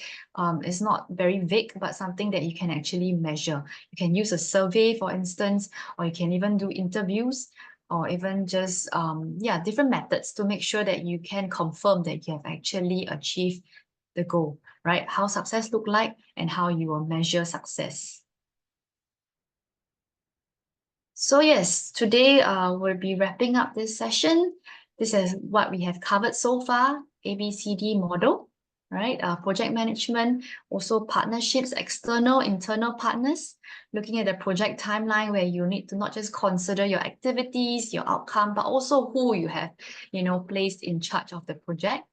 is not very vague, but something that you can actually measure. You can use a survey, for instance, or you can even do interviews, or even just, different methods to make sure that you can confirm that you have actually achieved the goal, right? How success look like and how you will measure success. So yes, today we'll be wrapping up this session. This is what we have covered so far, ABCD model, right? Project management, also partnerships, external, internal partners, looking at the project timeline where you need to not just consider your activities, your outcome, but also who you have, placed in charge of the project,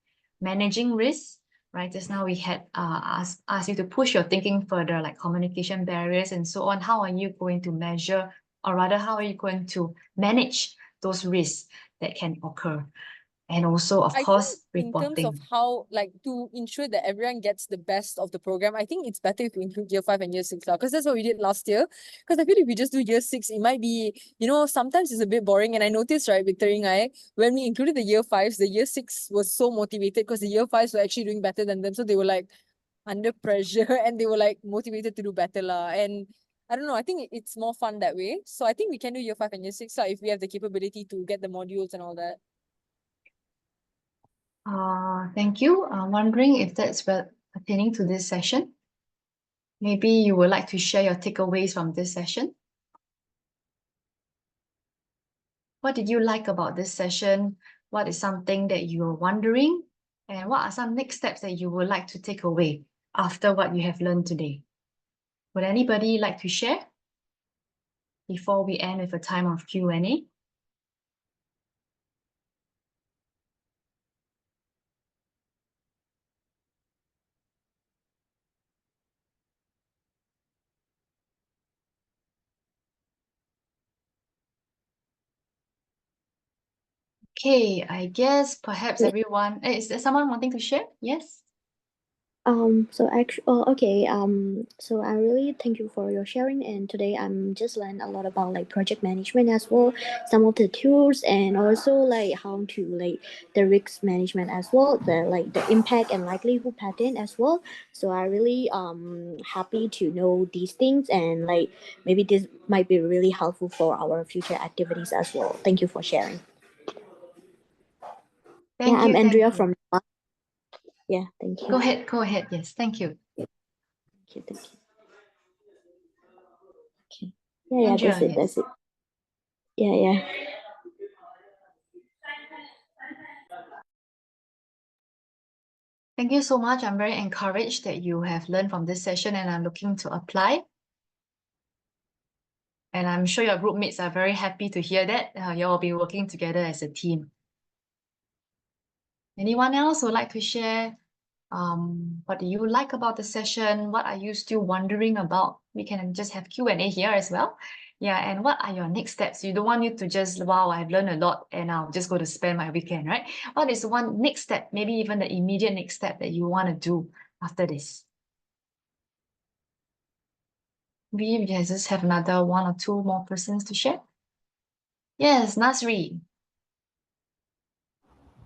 managing risks, right? Just now we had asked you to push your thinking further, like communication barriers and so on. How are you going to measure, or rather, how are you going to manage those risks that can occur? And also, of course, in terms of reporting. how, like, to ensure that everyone gets the best of the program, I think it's better if we include year 5 and year 6 now, because that's what we did last year. Because I feel if we just do year 6, it might be, sometimes it's a bit boring. And I noticed, right, with Teringai, when we included the year 5s, the year 6 was so motivated because the year 5s were actually doing better than them. So they were like under pressure and they were like motivated to do better lah. And I don't know, I think it's more fun that way. So I think we can do year 5 and year 6 if we have the capability to get the modules and all that. Thank you. I'm wondering if that's pertaining to this session. Maybe you would like to share your takeaways from this session. What did you like about this session? What is something that you're wondering? And what are some next steps that you would like to take away after what you have learned today? Would anybody like to share before we end with a time of Q&A? Okay, I guess perhaps everyone, is there someone wanting to share? Yes? So I really thank you for your sharing, and today I'm just learned a lot about like project management as well, some of the tools, and also like how to like the risk management as well, the impact and likelihood pattern as well. So I really happy to know these things, and like maybe this might be really helpful for our future activities as well. Thank you for sharing. Thank you. I'm Andrea Thank you. from. Yeah, thank you. Go ahead. Yes, thank you. Thank you. Okay. Yeah, Andrea, that's it. yes. That's it. Yeah. Thank you so much. I'm very encouraged that you have learned from this session and I'm looking to apply. And I'm sure your group mates are very happy to hear that. You'll be working together as a team. Anyone else would like to share? What do you like about the session? What are you still wondering about? We can just have Q&A here as well. Yeah, and what are your next steps? You don't want you to just, wow, I've learned a lot and I'll just go to spend my weekend, right? What is one next step, maybe even the immediate next step that you want to do after this? We guys just have another one or two more persons to share. Yes, Nasri.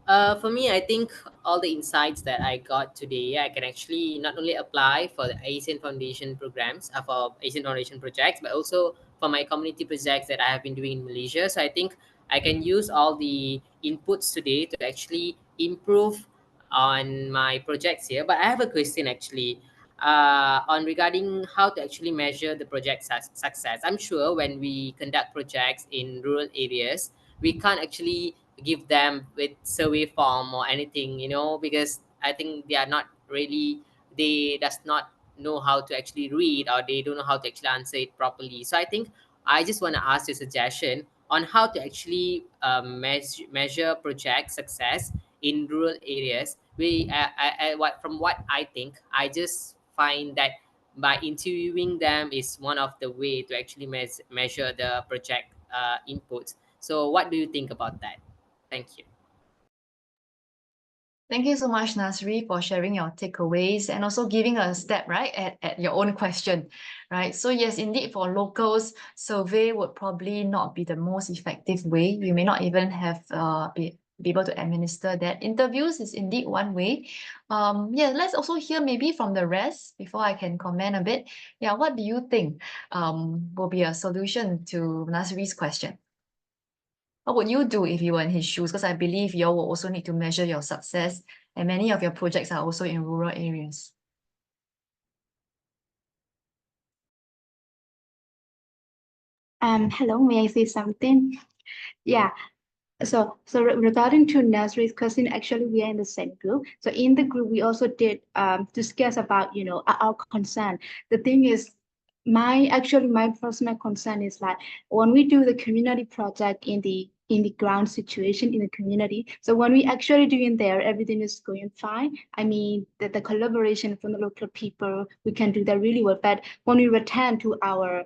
For me, I think all the insights that I got today, I can actually not only apply for the Asian Foundation programs, for Asian Foundation projects, but also for my community projects that I have been doing in Malaysia. So I think I can use all the inputs today to actually improve on my projects here. But I have a question actually on regarding how to actually measure the project success. I'm sure when we conduct projects in rural areas, we can't actually give them with survey form or anything, because I think they are not really, they does not know how to actually read, or they don't know how to actually answer it properly. So I think I just want to ask you a suggestion on how to actually measure project success in rural areas. From what I think, I just find that by interviewing them is one of the way to actually measure the project inputs. So what do you think about that? Thank you. Thank you so much, Nasri, for sharing your takeaways and also giving a step, right, at your own question, right? So yes, indeed, for locals, survey would probably not be the most effective way. You may not even have be able to administer that. Interviews is indeed one way. Yeah, let's also hear maybe from the rest before I can comment a bit. Yeah, what do you think will be a solution to Nasri's question? What would you do if you were in his shoes? Because I believe you all will also need to measure your success, and many of your projects are also in rural areas. Hello, may I say something? Yeah. So regarding to Nasri's question, actually we are in the same group. So in the group, we also did discuss about our concern. The thing is, my personal concern is that when we do the community project in the ground situation in the community, so when we actually do in there, everything is going fine. I mean, the collaboration from the local people, we can do that really well. But when we return to our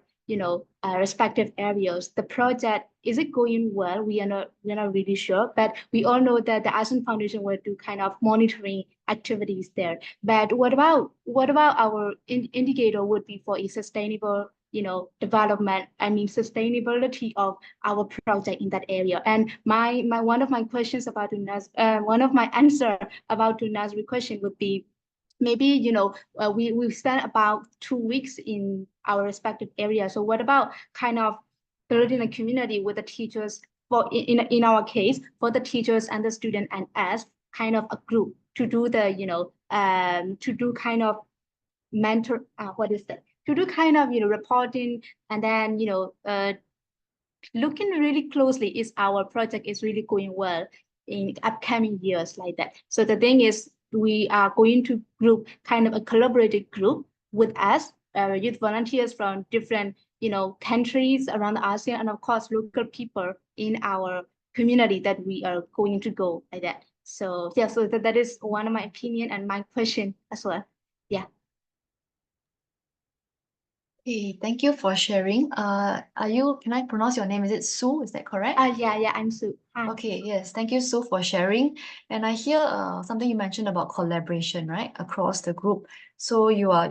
respective areas, the project, is it going well? We're not really sure, but we all know that the ASEAN Foundation will do kind of monitoring activities there. But what about our indicator would be for a sustainable development, I mean sustainability of our project in that area. And my one of my questions about one of my answer about Nasri question would be, maybe we spent about 2 weeks in our respective area. So what about kind of building a community with the teachers, for in our case, for the teachers and the student and us, kind of a group to do the to do kind of mentor what is that, to do kind of reporting, and then looking really closely is our project is really going well in upcoming years, like that. So the thing is, we are going to group kind of a collaborative group with us, youth volunteers from different countries around ASEAN, and of course local people in our community that we are going to go, like that. So yeah, so that is one of my opinion and my question as well. Yeah. Okay, thank you for sharing. Can I pronounce your name? Is it Sue? Is that correct? Yeah, I'm Sue. Hi. Okay, yes, thank you, Sue, for sharing. And I hear something you mentioned about collaboration, right, across the group. So your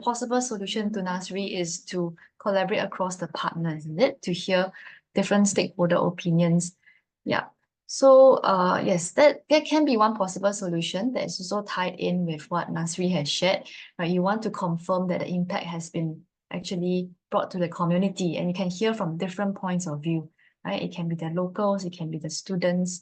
possible solution to Nasri is to collaborate across the partners, is it? To hear different stakeholder opinions. Yeah. So yes, that can be one possible solution that is also tied in with what Nasri has shared. Right? You want to confirm that the impact has been actually brought to the community, and you can hear from different points of view. Right? It can be the locals, it can be the students,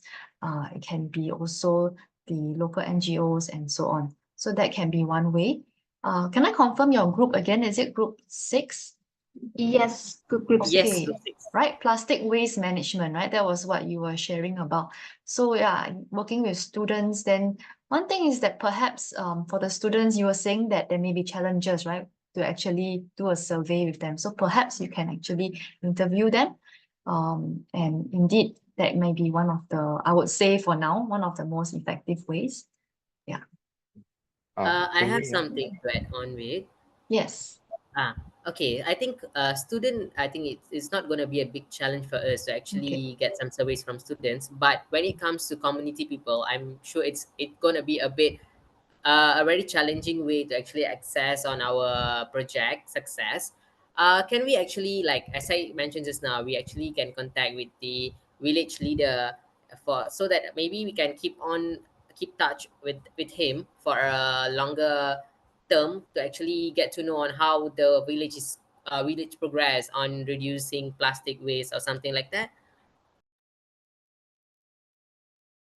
it can be also the local NGOs and so on. So that can be one way. Can I confirm your group again? Is it group 6? Yes, group Yes, Okay, group 6. right? Plastic waste management, right? That was what you were sharing about. So yeah, working with students, then one thing is that perhaps for the students, you were saying that there may be challenges, right? To actually do a survey with them. So perhaps you can actually interview them. And indeed, that may be one of the, I would say for now, one of the most effective ways. Yeah. I have something to add on with. Yes. Okay, I think student, I think it's not going to be a big challenge for us to actually get some surveys from students. But when it comes to community people, I'm sure it's going to be a very challenging way to actually access on our project success. Can we actually, like as I mentioned just now, we actually can contact with the village leader for, so that maybe we can keep touch with him for a longer term to actually get to know on how the village progress on reducing plastic waste or something like that.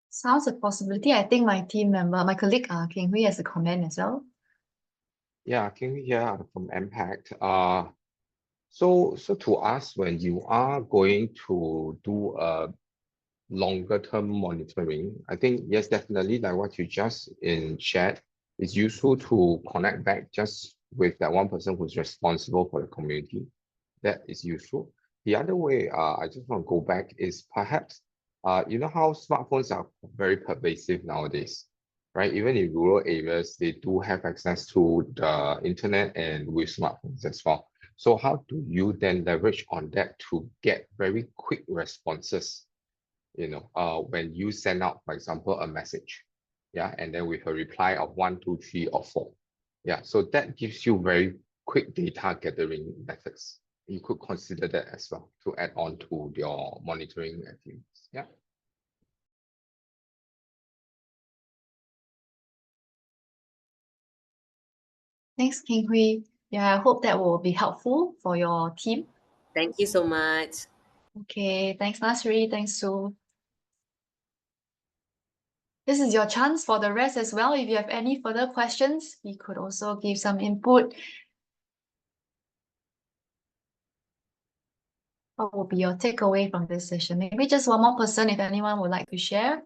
Sounds a possibility. I think my team member, my colleague, Keng Hui has a comment as well. Yeah, can we hear from Impact? So to us, when you are going to do a longer term monitoring, I think yes, definitely like what you just in chat, it's useful to connect back just with that one person who's responsible for the community. That is useful. The other way, I just want to go back is perhaps, you know how smartphones are very pervasive nowadays, right? Even in rural areas, they do have access to the internet and with smartphones as well. So how do you then leverage on that to get very quick responses, when you send out, for example, a message, yeah, and then with a reply of 1, 2, 3, or 4. Yeah, so that gives you very quick data gathering methods. You could consider that as well to add on to your monitoring activities. Yeah. Thanks, Keng Hui. Yeah, I hope that will be helpful for your team. Thank you so much. Okay, thanks, Nasri. Thanks, Sue. This is your chance for the rest as well. If you have any further questions, you could also give some input. What will be your takeaway from this session? Maybe just one more person if anyone would like to share.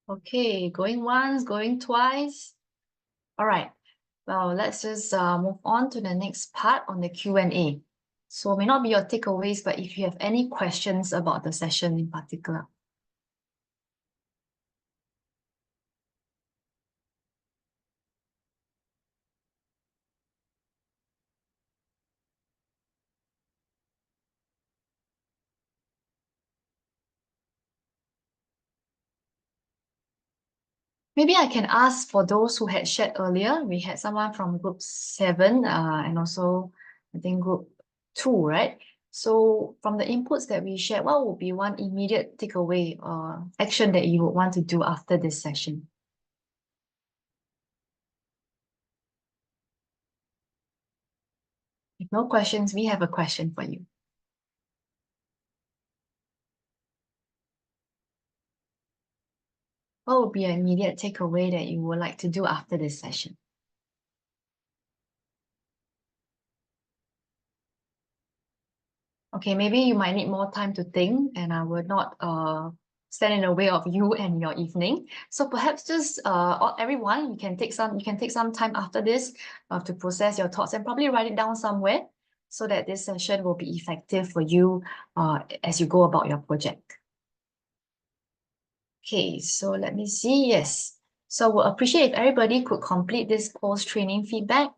Okay, going once, going twice. All right. Well, let's just move on to the next part on the Q&A. So it may not be your takeaways, but if you have any questions about the session in particular. Maybe I can ask for those who had shared earlier. We had someone from group 7 and also I think group 2, right? So from the inputs that we shared, what would be one immediate takeaway or action that you would want to do after this session? If no questions, we have a question for you. What would be an immediate takeaway that you would like to do after this session? Okay, maybe you might need more time to think, and I will not stand in the way of you and your evening. So perhaps just everyone, you can take some time after this to process your thoughts and probably write it down somewhere so that this session will be effective for you as you go about your project. Okay, so let me see. Yes. So we'll appreciate if everybody could complete this post-training feedback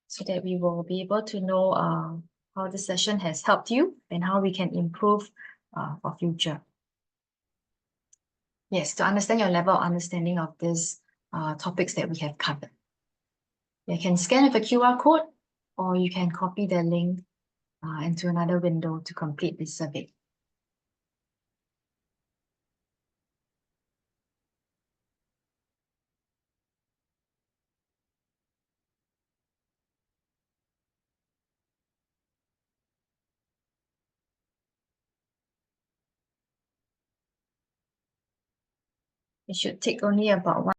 so that we will be able to know how the session has helped you and how we can improve for future. Yes, to understand your level of understanding of these topics that we have covered. You can scan with a QR code or you can copy the link into another window to complete this survey. It should take only about